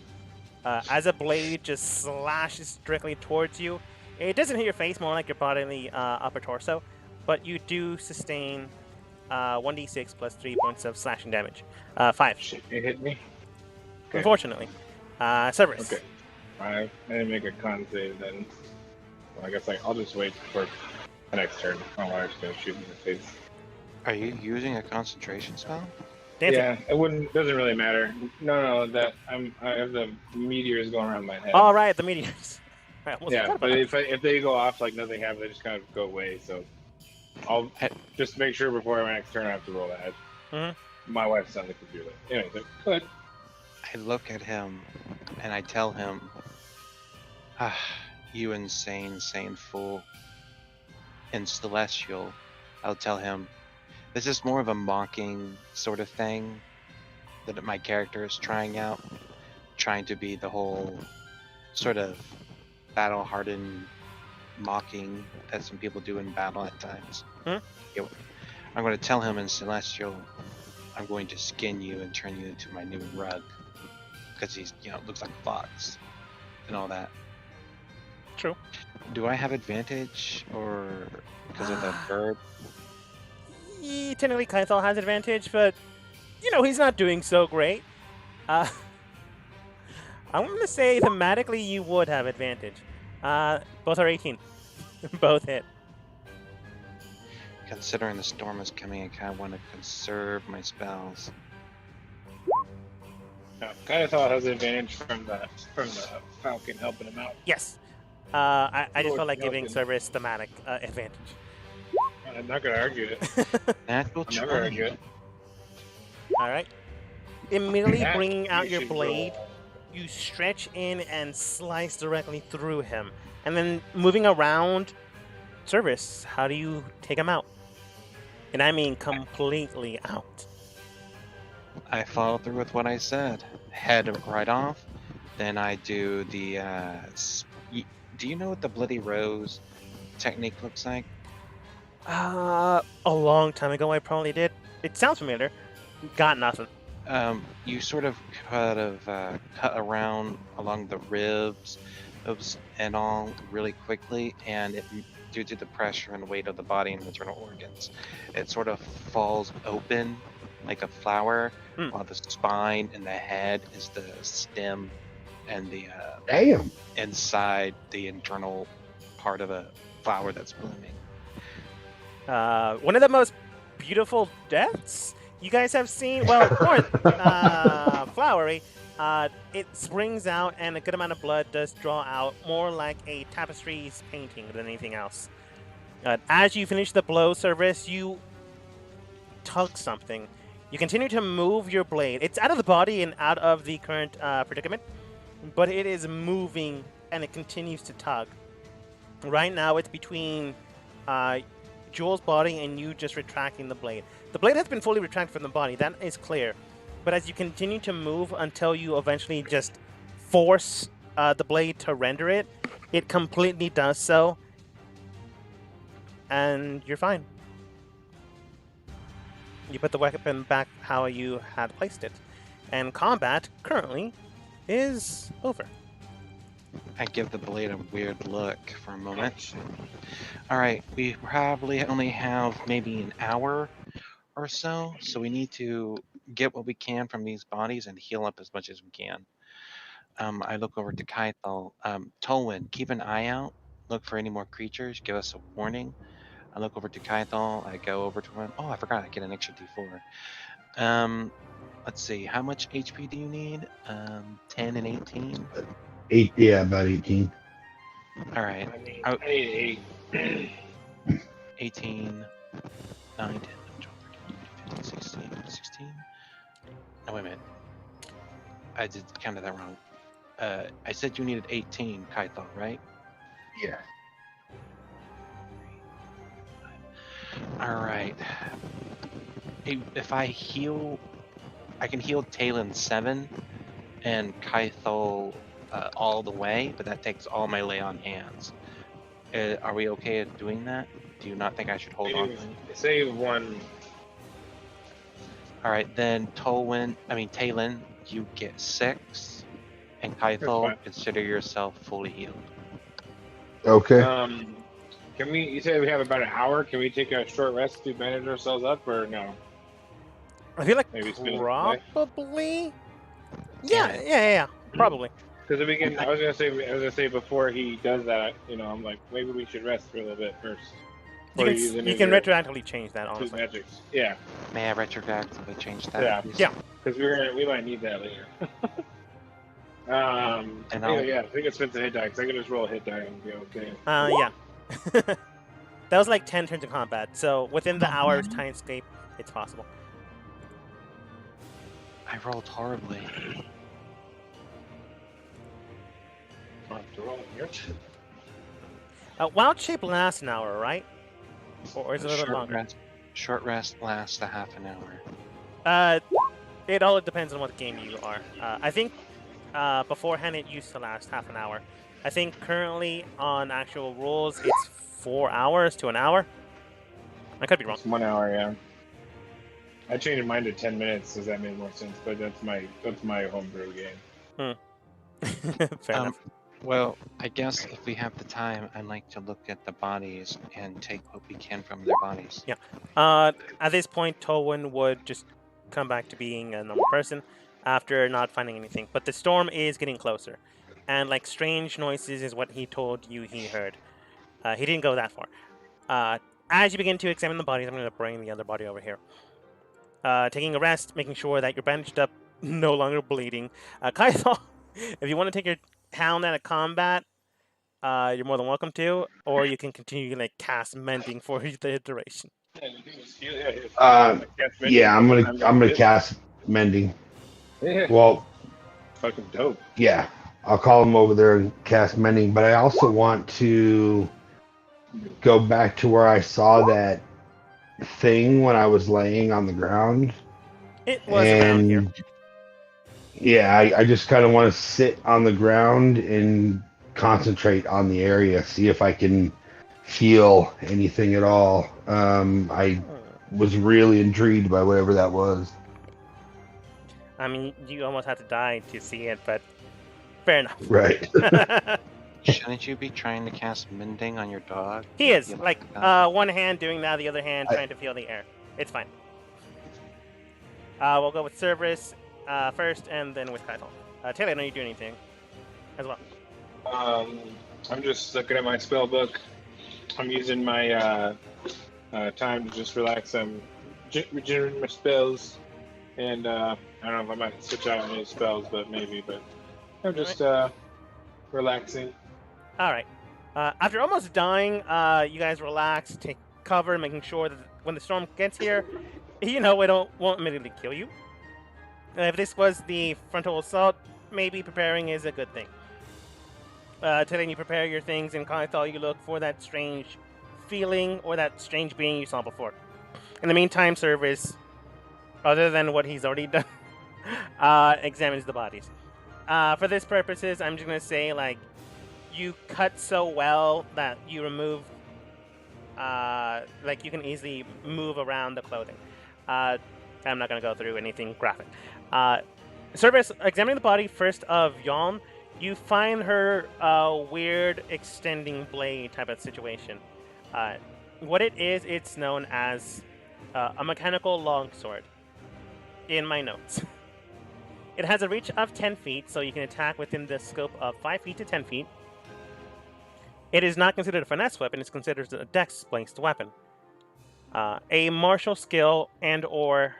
Speaker 1: As a blade just slashes directly towards you, it doesn't hit your face, more like your bodily upper torso, but you do sustain 1d6 plus 3 points of slashing damage. 5.
Speaker 3: Shit, it hit me. Okay.
Speaker 1: Unfortunately. Cerberus.
Speaker 3: Okay. I didn't make a con save then. Well, I guess I'll just wait for the next turn. My wife's gonna shoot me in the face.
Speaker 2: Are you using a concentration spell?
Speaker 1: Dancing.
Speaker 3: Yeah, it wouldn't. Doesn't really matter. No. That I have the meteors going around my head.
Speaker 1: All right, the meteors. I almost
Speaker 3: Yeah,
Speaker 1: forgot
Speaker 3: but
Speaker 1: about that.
Speaker 3: if they go off like nothing happens, they just kind of go away. So I'll just make sure before my next turn I have to roll that.
Speaker 1: Mm-hmm.
Speaker 3: My wife's on the computer. Anyway, so go ahead.
Speaker 2: I look at him and I tell him, you insane fool. In Celestial, I'll tell him, this is more of a mocking sort of thing that my character is trying out. Trying to be the whole sort of battle-hardened mocking that some people do in battle at times. I'm going to tell him in Celestial, I'm going to skin you and turn you into my new rug. Because he's, looks like a fox and all that.
Speaker 1: True.
Speaker 2: Do I have advantage or because of the bird?
Speaker 1: Technically, Kaithal has advantage, but he's not doing so great. I'm gonna say thematically you would have advantage. Both are 18. Both hit.
Speaker 2: Considering the storm is coming, I kind of want to conserve my spells.
Speaker 3: No, kind of thought has advantage from the Falcon helping him out.
Speaker 1: Yes. I just
Speaker 3: Lord
Speaker 1: felt like giving
Speaker 3: Falcon.
Speaker 1: Cerberus thematic advantage.
Speaker 3: I'm not gonna argue it.
Speaker 2: Natural
Speaker 3: I'm never
Speaker 2: 20.
Speaker 3: argue it.
Speaker 1: All right. Immediately
Speaker 3: That
Speaker 1: bringing out
Speaker 3: you
Speaker 1: your
Speaker 3: should
Speaker 1: blade,
Speaker 3: roll.
Speaker 1: you stretch in and slice directly through him. And then moving around, Cerberus, how do you take him out? And I mean completely out.
Speaker 2: I follow through with what I said. Head right off. Then I do the. Do you know what the Bloody Rose technique looks like?
Speaker 1: A long time ago I probably did. It sounds familiar. Got nothing.
Speaker 2: You sort of cut around along the ribs and all really quickly, and due to the pressure and weight of the body and internal organs, it sort of falls open like a flower, while the spine and the head is the stem and the inside the internal part of a flower that's blooming.
Speaker 1: One of the most beautiful deaths you guys have seen. Well, more flowery. It springs out, and a good amount of blood does draw out, more like a tapestry's painting than anything else. As you finish the blow service, you tug something. You continue to move your blade. It's out of the body and out of the current predicament, but it is moving, and it continues to tug. Right now, it's between Joel's body and you just retracting the blade. The blade has been fully retracted from the body, that is clear. But as you continue to move until you eventually just force the blade to render it, it completely does so. And you're fine. You put the weapon back how you had placed it. And combat currently is over.
Speaker 2: I give the blade a weird look for a moment. Alright, we probably only have maybe an hour or so we need to get what we can from these bodies and heal up as much as we can. I look over to Kaithal. Tolwyn, keep an eye out. Look for any more creatures. Give us a warning. I look over to Kaithal. I go over to him. Oh, I forgot I get an extra D4. Let's see. How much HP do you need? 10 and 18?
Speaker 4: 8, yeah, about 18.
Speaker 2: All right.
Speaker 3: I need 8.
Speaker 2: 18, 9, 10, 12, 13, 15, 16. No, wait a minute. I did counted that wrong. I said you needed 18, Kaithal, right?
Speaker 4: Yeah.
Speaker 2: All right. If I heal, I can heal Talon 7 and Kaithal all the way, but that takes all my lay on hands. Are we okay at doing that? Do you not think I should hold on to it?
Speaker 3: Save 1.
Speaker 2: All right, then Talon, you get 6, and Kaithal, consider yourself fully healed.
Speaker 4: Okay.
Speaker 3: Can we? You said we have about an hour. Can we take a short rest to bandage ourselves up, or no?
Speaker 1: I feel like
Speaker 3: Maybe spin it
Speaker 1: probably. Yeah, probably.
Speaker 3: Because if we can, I was gonna say before he does that, I'm like, maybe we should rest for a little bit first.
Speaker 1: You can retroactively change that,
Speaker 3: Two
Speaker 1: honestly.
Speaker 3: magics. Yeah.
Speaker 2: May I retroactively change that?
Speaker 3: Yeah.
Speaker 2: please?
Speaker 1: Yeah.
Speaker 3: Because we might need that later.
Speaker 2: And
Speaker 3: yeah, I think it's spend a hit die, because I can just roll a hit die and be okay.
Speaker 1: Yeah. That was like 10 turns of combat, so within the hour's timescape, it's possible.
Speaker 2: I rolled horribly.
Speaker 3: I'll have to roll it here.
Speaker 1: Wild shape lasts an hour, right? Or is it a little bit longer?
Speaker 2: Short rest lasts a half an hour.
Speaker 1: It all depends on what game you are. I think beforehand it used to last half an hour. I think currently on actual rules it's 4 hours to an hour. I could be wrong.
Speaker 3: It's 1 hour, yeah. I changed mine to 10 minutes, because that made more sense. But that's my homebrew game.
Speaker 1: Fair enough.
Speaker 2: Well, I guess if we have the time, I'd like to look at the bodies and take what we can from their bodies.
Speaker 1: Yeah. At this point, Tolwyn would just come back to being a normal person after not finding anything. But the storm is getting closer. And like strange noises is what he told you he heard. He didn't go that far. As you begin to examine the bodies, I'm going to bring the other body over here. Taking a rest, making sure that you're bandaged up, no longer bleeding. Kaithal, if you want to take your hound out of combat, you're more than welcome to, or you can continue to cast mending for the duration.
Speaker 4: Yeah, I'm gonna cast mending.
Speaker 3: Yeah.
Speaker 4: Well,
Speaker 3: Fucking dope.
Speaker 4: yeah, I'll call him over there and cast mending. But I also want to go back to where I saw that thing when I was laying on the ground.
Speaker 1: It was around here.
Speaker 4: Yeah, I just kind of want to sit on the ground and concentrate on the area, see if I can feel anything at all. I was really intrigued by whatever that was.
Speaker 1: I mean, you almost had to die to see it, but fair enough.
Speaker 4: Right.
Speaker 2: Shouldn't you be trying to cast mending on your dog?
Speaker 1: He is,
Speaker 2: Yeah,
Speaker 1: like, one hand doing that, the other hand trying to feel the air. It's fine. We'll go with Cerberus first, and then with Kaithal. Taylor, I know you do anything as well.
Speaker 3: I'm just looking at my spell book. I'm using my time to just relax. I'm regenerating my spells, and I don't know if I might switch out any spells, but maybe. But I'm just relaxing.
Speaker 1: All right. After almost dying, you guys relax, take cover, making sure that when the storm gets here, it won't immediately kill you. If this was the frontal assault, maybe preparing is a good thing. Till you prepare your things, and Kaithal, you look for that strange feeling or that strange being you saw before. In the meantime, Service, other than what he's already done, examines the bodies. For this purposes, I'm just gonna say you cut so well that you remove, you can easily move around the clothing. I'm not gonna go through anything graphic. Service, examining the body first of Yon, you find her weird extending blade type of situation. What it is, it's known as a mechanical longsword. In my notes. It has a reach of 10 feet, so you can attack within the scope of 5 feet to 10 feet. It is not considered a finesse weapon, it's considered a dex-based weapon. A martial skill and or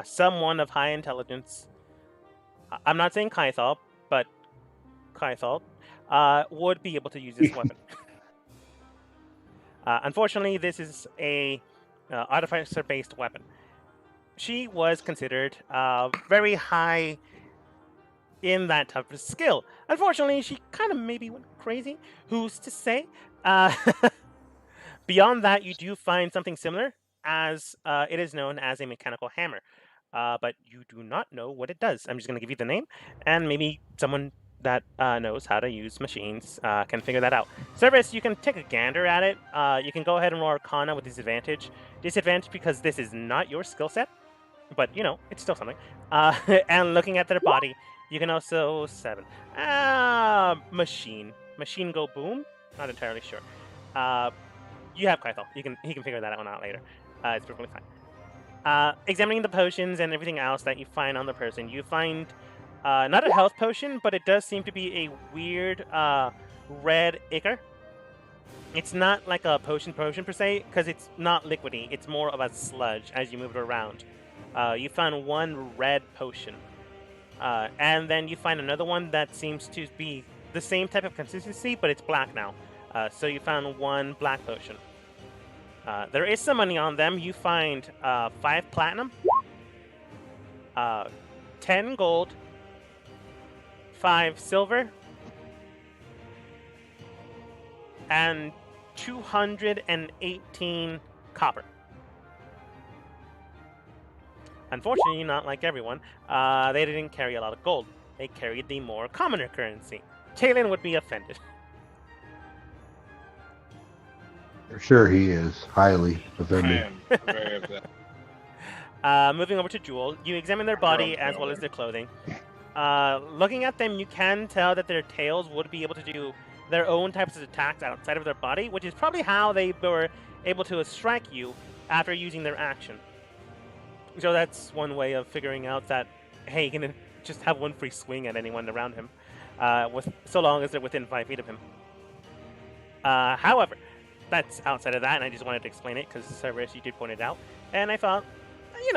Speaker 1: someone of high intelligence, I'm not saying Kaithal, but Kaithal, would be able to use this weapon. Unfortunately, this is a artificer-based weapon. She was considered very high in that type of skill. Unfortunately, she kind of maybe went crazy. Who's to say? Beyond that, you do find something similar, as it is known as a mechanical hammer. But you do not know what it does. I'm just going to give you the name, and maybe someone that knows how to use machines can figure that out. Service, you can take a gander at it. You can go ahead and roll Arcana with disadvantage. Disadvantage because this is not your skill set, but it's still something. And looking at their body, you can also 7. Machine go boom. Not entirely sure. You have Kaithal. He can figure that one out later. It's perfectly fine. Examining the potions and everything else that you find on the person, you find not a health potion, but it does seem to be a weird red ichor. It's not like a potion per se, because it's not liquidy. It's more of a sludge as you move it around. You found one red potion. And then you find another one that seems to be the same type of consistency, but it's black now. So you found one black potion. There is some money on them. You find 5 platinum, 10 gold, 5 silver, and 218 copper. Unfortunately, not like everyone, they didn't carry a lot of gold. They carried the more commoner currency. Talon would be offended.
Speaker 4: For sure he is. Highly
Speaker 3: I
Speaker 4: offended.
Speaker 3: am very upset.
Speaker 1: Moving over to Jewel, you examine their body as well as their clothing. Looking at them, you can tell that their tails would be able to do their own types of attacks outside of their body, which is probably how they were able to strike you after using their action. So that's one way of figuring out that, hey, you can just have one free swing at anyone around him, so long as they're within 5 feet of him. However, that's outside of that, and I just wanted to explain it because Cerberus, you did point it out, and I thought, I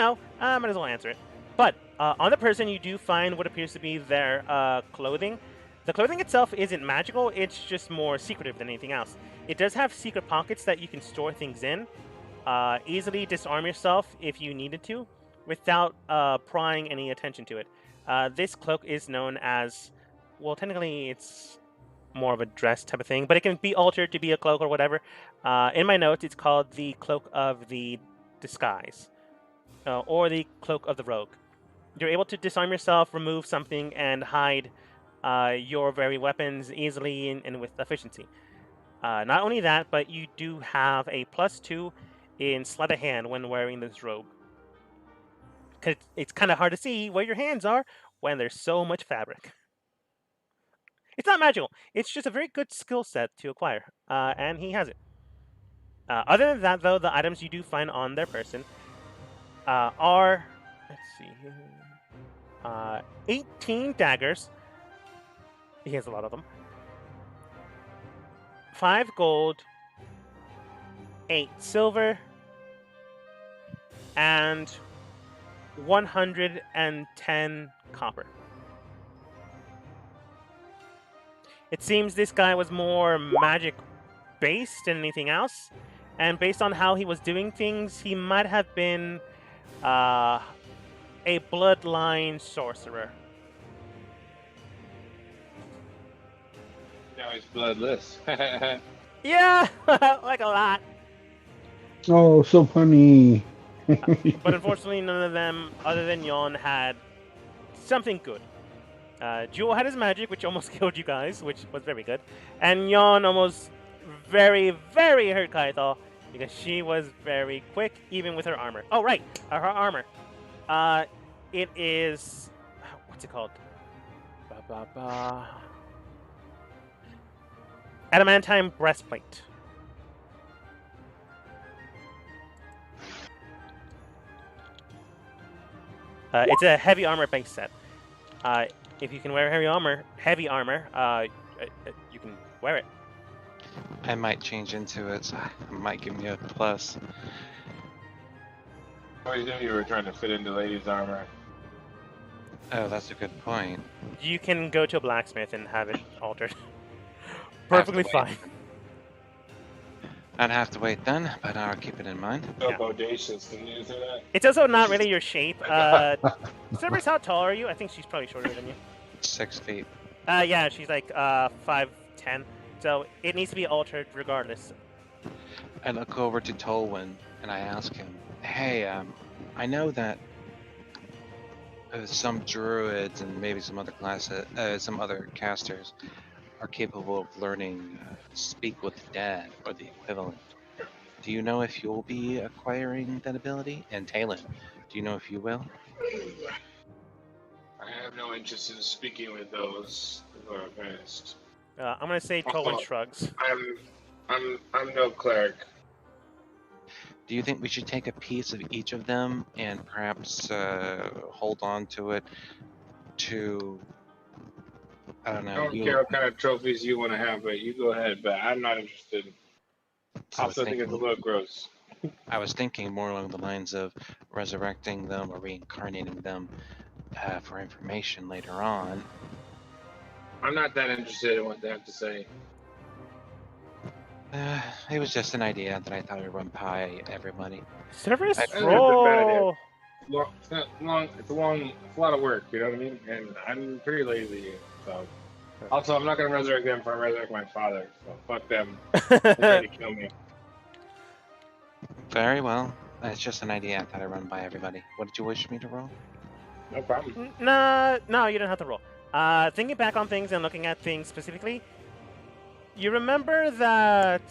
Speaker 1: might as well answer it. But on the person, you do find what appears to be their clothing. The clothing itself isn't magical, it's just more secretive than anything else. It does have secret pockets that you can store things in. Easily disarm yourself if you needed to, without prying any attention to it. This cloak is known as, well, technically it's more of a dress type of thing, but it can be altered to be a cloak or whatever. In my notes, it's called the Cloak of the Disguise, or the Cloak of the Rogue. You're able to disarm yourself, remove something, and hide your very weapons easily and with efficiency. Not only that, but you do have a +2 in sleight of hand when wearing this robe. Because it's kind of hard to see where your hands are when there's so much fabric. It's not magical. It's just a very good skill set to acquire, and he has it. Other than that, though, the items you do find on their person are, let's see here, 18 daggers. He has a lot of them. 5 gold, 8 silver, and 110 copper. It seems this guy was more magic based than anything else, and based on how he was doing things, he might have been a bloodline sorcerer.
Speaker 3: Now he's bloodless.
Speaker 1: Yeah, like a lot.
Speaker 4: Oh, so funny.
Speaker 1: But unfortunately, none of them, other than Yon, had something good. Jewel had his magic, which almost killed you guys, which was very good. And Yon almost very, very hurt Kaito, because she was very quick, even with her armor. Oh, right, her armor. It is... What's it called? Adamantine breastplate. It's a heavy armor base set. If you can wear heavy armor, you can wear it.
Speaker 2: I might change into it. So I might give you a plus.
Speaker 3: I always knew you were trying to fit into ladies' armor.
Speaker 2: Oh, that's a good point.
Speaker 1: You can go to a blacksmith and have it altered. Perfectly
Speaker 2: wait.
Speaker 1: fine.
Speaker 2: I'd have to wait then, but I'll keep it in mind.
Speaker 3: So
Speaker 1: Yeah.
Speaker 3: bodacious, didn't you say that?
Speaker 1: It's also not really your shape. Cerberus, how tall are you? I think she's probably shorter than you.
Speaker 2: 6 feet.
Speaker 1: Yeah, she's like 5'10". So it needs to be altered regardless.
Speaker 2: I look over to Tolwyn and I ask him, "Hey, I know that some druids and maybe some other some other casters are capable of learning speak with the dead or the equivalent. Do you know if you'll be acquiring that ability? And Talon, do you know if you will?"
Speaker 3: I have no interest in speaking with those who are advanced.
Speaker 1: I'm gonna say Tolwyn shrugs.
Speaker 3: I'm no cleric.
Speaker 2: Do you think we should take a piece of each of them and perhaps hold on to it to, I don't
Speaker 3: I
Speaker 2: know,
Speaker 3: don't care what kind of trophies you want to have, but you go ahead. But I'm not interested.
Speaker 2: I was
Speaker 3: Also, think it's a little gross.
Speaker 2: I was thinking more along the lines of resurrecting them or reincarnating them for information later on.
Speaker 3: I'm not that interested in what they have to say.
Speaker 2: It was just an idea that I thought would run by everybody.
Speaker 1: Cerberus,
Speaker 3: I think
Speaker 1: roll.
Speaker 3: it's a bad idea. It's not long. It's a lot of work. You know what I mean? And I'm pretty lazy. So, also, I'm not gonna resurrect them before I resurrect my father. So fuck them. They're trying to kill me.
Speaker 2: Very well. It's just an idea I thought I'd run by everybody. What did you wish me to roll?
Speaker 3: No problem.
Speaker 1: No, you don't have to roll. Thinking back on things and looking at things specifically, you remember that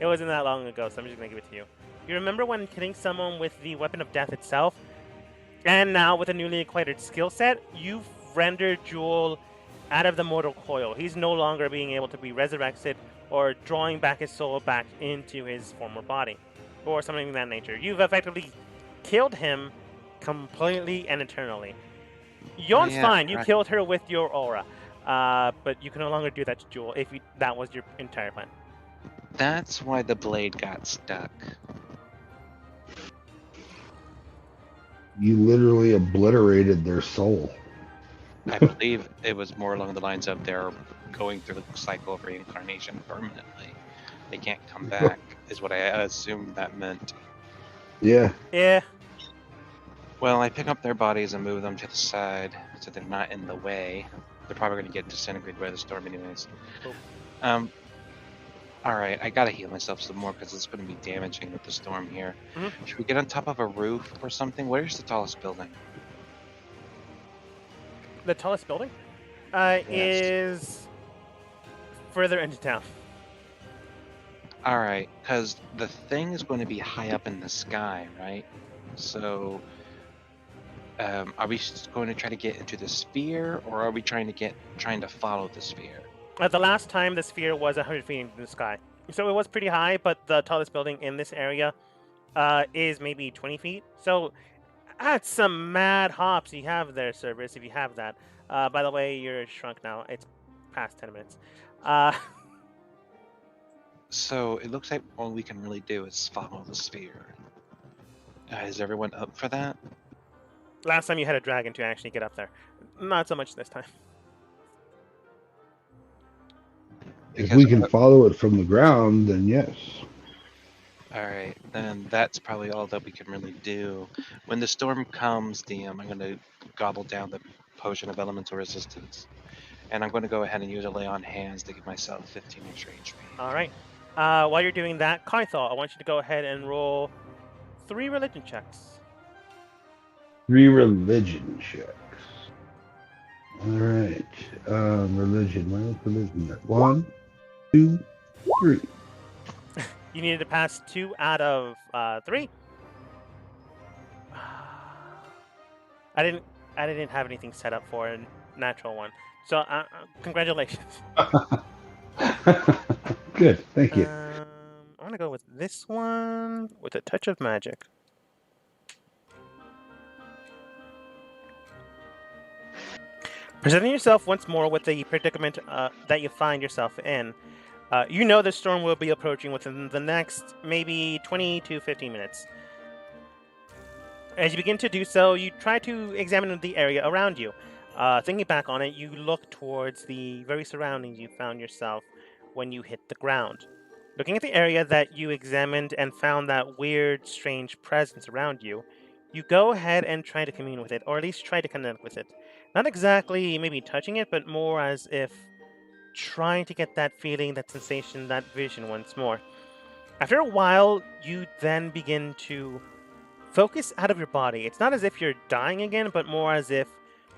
Speaker 1: it wasn't that long ago, so I'm just gonna give it to you. You remember when killing someone with the weapon of death itself, and now with a newly acquired skill set, you've rendered Jewel out of the mortal coil. He's no longer being able to be resurrected or drawing back his soul back into his former body, or something of that nature. You've effectively killed him completely and eternally. Yon's fine. You killed her with your aura, but you can no longer do that to Jewel if that was your entire plan.
Speaker 2: That's why the blade got stuck.
Speaker 4: You literally obliterated their soul.
Speaker 2: I believe it was more along the lines of they're going through the cycle of reincarnation permanently. They can't come back, is what I assumed that meant.
Speaker 4: Yeah.
Speaker 1: Yeah.
Speaker 2: Well, I pick up their bodies and move them to the side so they're not in the way. They're probably going to get disintegrated by the storm anyways.
Speaker 1: Cool.
Speaker 2: Alright, I gotta heal myself some more because it's going to be damaging with the storm here.
Speaker 1: Mm-hmm.
Speaker 2: Should we get on top of a roof or something? Where's the tallest building?
Speaker 1: The tallest building
Speaker 2: Yes.
Speaker 1: is further into town.
Speaker 2: Alright, because the thing is going to be high up in the sky, right? So, are we just going to try to get into the sphere, or are we trying to follow the sphere?
Speaker 1: The last time the sphere was 100 feet into the sky. So it was pretty high, but the tallest building in this area is maybe 20 feet. So that's some mad hops you have there, Cerberus, if you have that. By the way, you're shrunk now. It's past 10 minutes.
Speaker 2: So it looks like all we can really do is follow the sphere. Is everyone up for that?
Speaker 1: Last time you had a dragon to actually get up there. Not so much this time.
Speaker 4: If
Speaker 2: Because
Speaker 4: we can follow it from the ground, then yes.
Speaker 2: all right, then that's probably all that we can really do. When the storm comes, DM, I'm going to gobble down the potion of elemental resistance, and I'm going to go ahead and use a lay on hands to give myself 15 extra HP.
Speaker 1: All right. While you're doing that, Kaithal, I want you to go ahead and roll 3 religion checks.
Speaker 4: 3 religion checks. All right. Religion. Where's religion? 1, 2, 3.
Speaker 1: You needed to pass 2 out of 3. I didn't have anything set up for a natural one. So congratulations.
Speaker 4: Good. Thank you.
Speaker 1: I'm gonna go with this one with a touch of magic. Presenting yourself once more with the predicament that you find yourself in, you know the storm will be approaching within the next maybe 20 to 15 minutes. As you begin to do so, you try to examine the area around you. Thinking back on it, you look towards the very surroundings you found yourself when you hit the ground. Looking at the area that you examined and found that weird, strange presence around you, you go ahead and try to commune with it, or at least try to connect with it. Not exactly maybe touching it, but more as if trying to get that feeling, that sensation, that vision once more. After a while, you then begin to focus out of your body. It's not as if you're dying again, but more as if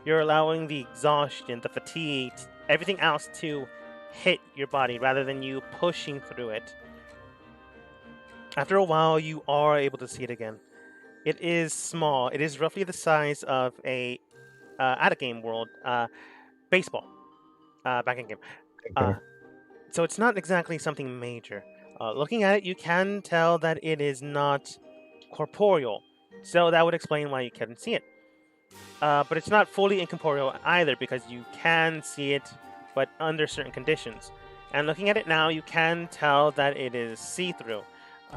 Speaker 1: you're allowing the exhaustion, the fatigue, everything else to hit your body rather than you pushing through it. After a while, you are able to see it again. It is small. It is roughly the size of a at a game world baseball back in game.
Speaker 4: Okay.
Speaker 1: So it's not exactly something major. Looking at it, you can tell that it is not corporeal. So that would explain why you couldn't see it. But it's not fully incorporeal either because you can see it, but under certain conditions. And looking at it now, you can tell that it is see-through.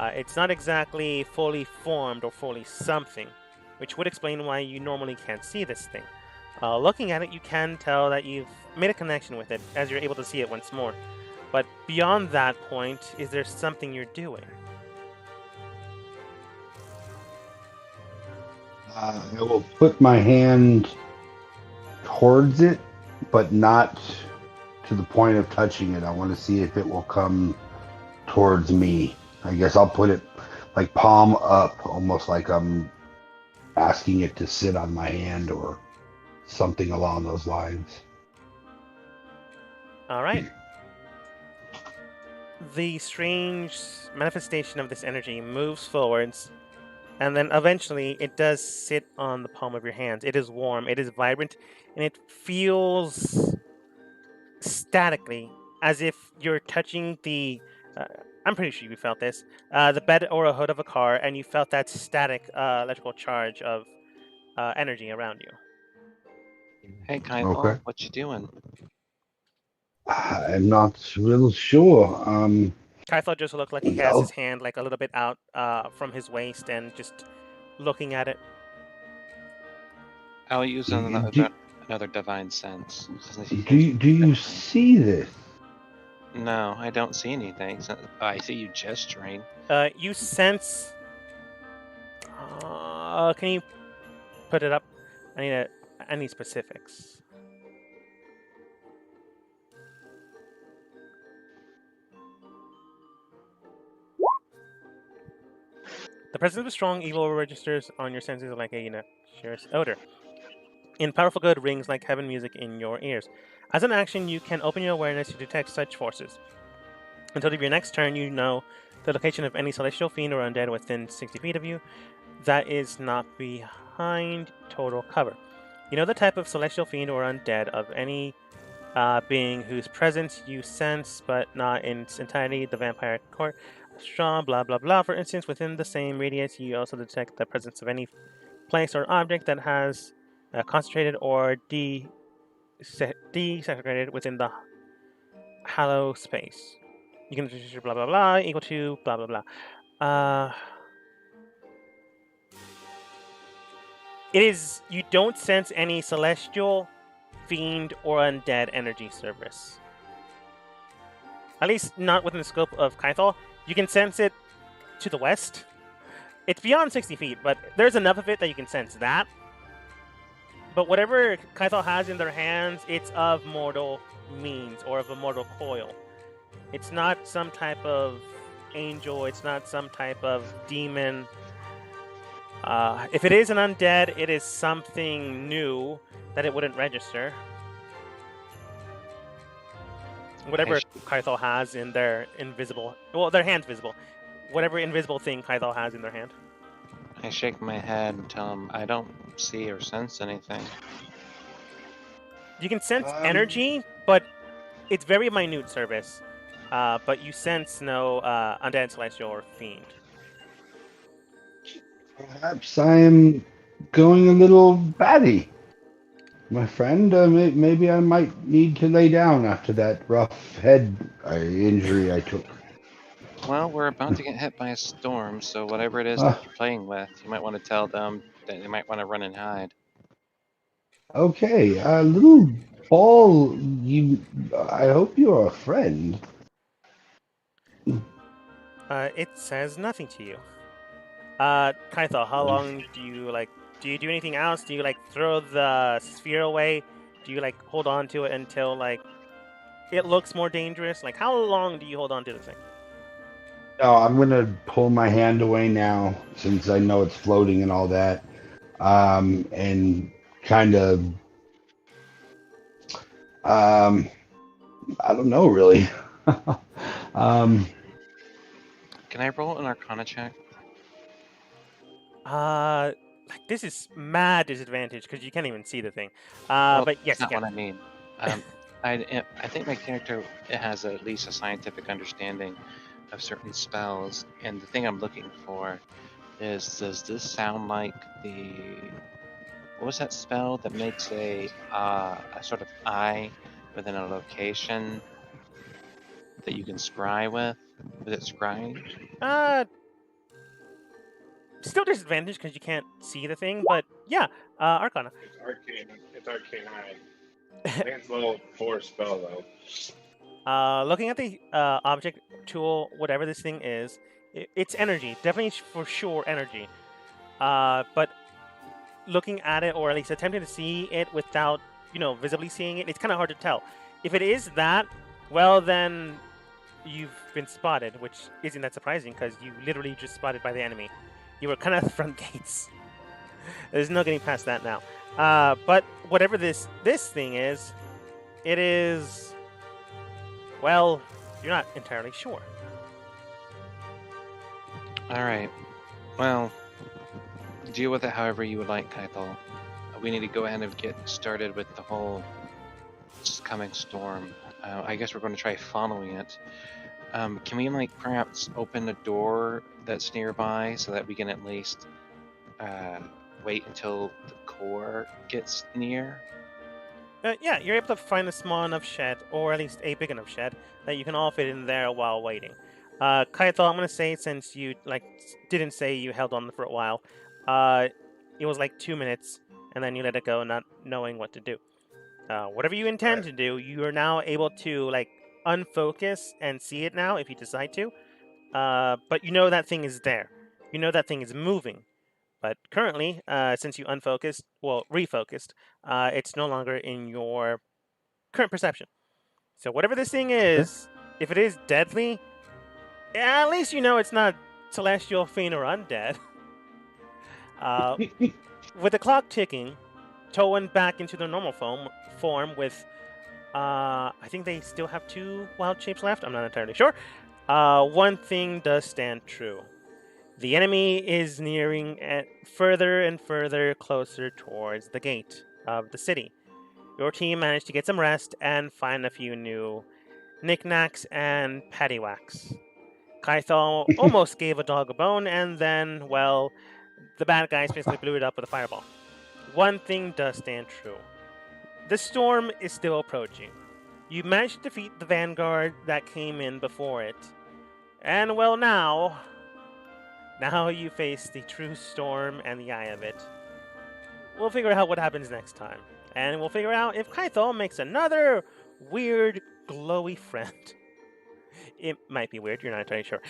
Speaker 1: It's not exactly fully formed or fully something, which would explain why you normally can't see this thing. Looking at it, you can tell that you've made a connection with it as you're able to see it once more. But beyond that point, is there something you're doing?
Speaker 4: I will put my hand towards it, but not to the point of touching it. I want to see if it will come towards me. I guess I'll put it like palm up, almost like I'm asking it to sit on my hand or something along those lines.
Speaker 1: All right. The strange manifestation of this energy moves forwards, and then eventually it does sit on the palm of your hands. It is warm, it is vibrant, and it feels statically as if you're touching the. I'm pretty sure you felt this. The bed or a hood of a car, and you felt that static electrical charge of energy around you.
Speaker 2: Hey,
Speaker 4: Okay.
Speaker 2: Kaithal, what you doing?
Speaker 4: I'm not real sure.
Speaker 1: Kaithal just looked like he has
Speaker 4: Oh,
Speaker 1: his hand like a little bit out from his waist and just looking at it.
Speaker 2: I'll use another divine sense.
Speaker 4: do you see this?
Speaker 2: No, I don't see anything. I see you gesturing.
Speaker 1: You sense. Can you put it up? I need specifics. The presence of a strong evil registers on your senses like a noxious odor. In powerful good rings like heaven music in your ears. As an action, you can open your awareness to detect such forces. Until your next turn, you know the location of any celestial fiend or undead within 60 feet of you that is not behind total cover. You know the type of celestial fiend or undead of any being whose presence you sense, but not in its entirety. The vampire court, strong, blah blah blah. For instance, within the same radius, you also detect the presence of any place or object that has concentrated or desegregated within the hollow space. You can blah blah blah equal to blah blah blah. It is. You don't sense any celestial, fiend, or undead energy service. At least not within the scope of Kythol. You can sense it to the west. It's beyond 60 feet, but there's enough of it that you can sense that. But whatever Kythol has in their hands, it's of mortal means or of a mortal coil. It's not some type of angel. It's not some type of demon. If it is an undead, it is something new that it wouldn't register. Whatever Kythol has in their invisible... Well, their hand's visible. Whatever invisible thing Kythol has in their hand.
Speaker 2: I shake my head and tell him I don't see or sense anything.
Speaker 1: You can sense energy, but it's very minute service. But you sense no undead, celestial, or fiend.
Speaker 4: Perhaps I am going a little batty, my friend. Maybe I might need to lay down after that rough head injury I took.
Speaker 2: Well, we're about to get hit by a storm, so whatever it is that you're playing with, you might want to tell them that they might want to run and hide.
Speaker 4: Okay, little ball, I hope you're a friend.
Speaker 1: It says nothing to you. Kythol, how long do you do you do anything else? Do you throw the sphere away? Do you hold on to it until it looks more dangerous? How long do you hold on to the thing?
Speaker 4: No, I'm gonna pull my hand away now since I know it's floating and all that. And kind of I don't know really.
Speaker 2: Can I roll an Arcana check?
Speaker 1: This is mad disadvantage because you can't even see the thing.
Speaker 2: Well,
Speaker 1: but yes,
Speaker 2: that's
Speaker 1: you
Speaker 2: not
Speaker 1: can.
Speaker 2: what I mean. I think my character has at least a scientific understanding of certain spells, and the thing I'm looking for is, does this sound like what was that spell that makes a sort of eye within a location that you can scry with? Was it scry?
Speaker 1: Still disadvantage because you can't see the thing, but yeah, Arcana.
Speaker 3: It's arcane. It's arcane eye. I think it's level 4 spell though.
Speaker 1: Looking at the object tool, whatever this thing is, it's energy. Definitely for sure energy. But looking at it, or at least attempting to see it without, visibly seeing it, it's kind of hard to tell. If it is that, well, then you've been spotted, which isn't that surprising because you literally just spotted by the enemy. You were kind of at the front gates. There's no getting past that now. But whatever this thing is, it is... Well, you're not entirely sure.
Speaker 2: Alright. Well, deal with it however you would like, Kythol. We need to go ahead and get started with the whole coming storm. I guess we're going to try following it. Can we perhaps open a door that's nearby so that we can at least wait until the core gets near?
Speaker 1: Yeah, you're able to find a small enough shed, or at least a big enough shed, that you can all fit in there while waiting. Kythol, I'm going to say, since you didn't say you held on for a while, it was 2 minutes, and then you let it go not knowing what to do. Whatever you intend to do, you are now able to unfocus and see it now if you decide to. But you know that thing is there. You know that thing is moving. But currently, since you refocused, it's no longer in your current perception. So whatever this thing is, if it is deadly, at least you know it's not celestial, fiend, or undead. With the clock ticking, Towan back into their normal form with... I think they still have 2 wild shapes left. I'm not entirely sure. One thing does stand true. The enemy is nearing further and further closer towards the gate of the city. Your team managed to get some rest and find a few new knickknacks and paddywhacks. Kythol almost gave a dog a bone, and then, well, the bad guys basically blew it up with a fireball. One thing does stand true. The storm is still approaching. You managed to defeat the vanguard that came in before it. And, well, now you face the true storm and the eye of it. we'll figure out what happens next time. And we'll figure out if Kaito makes another weird, glowy friend. It might be weird, you're not entirely sure.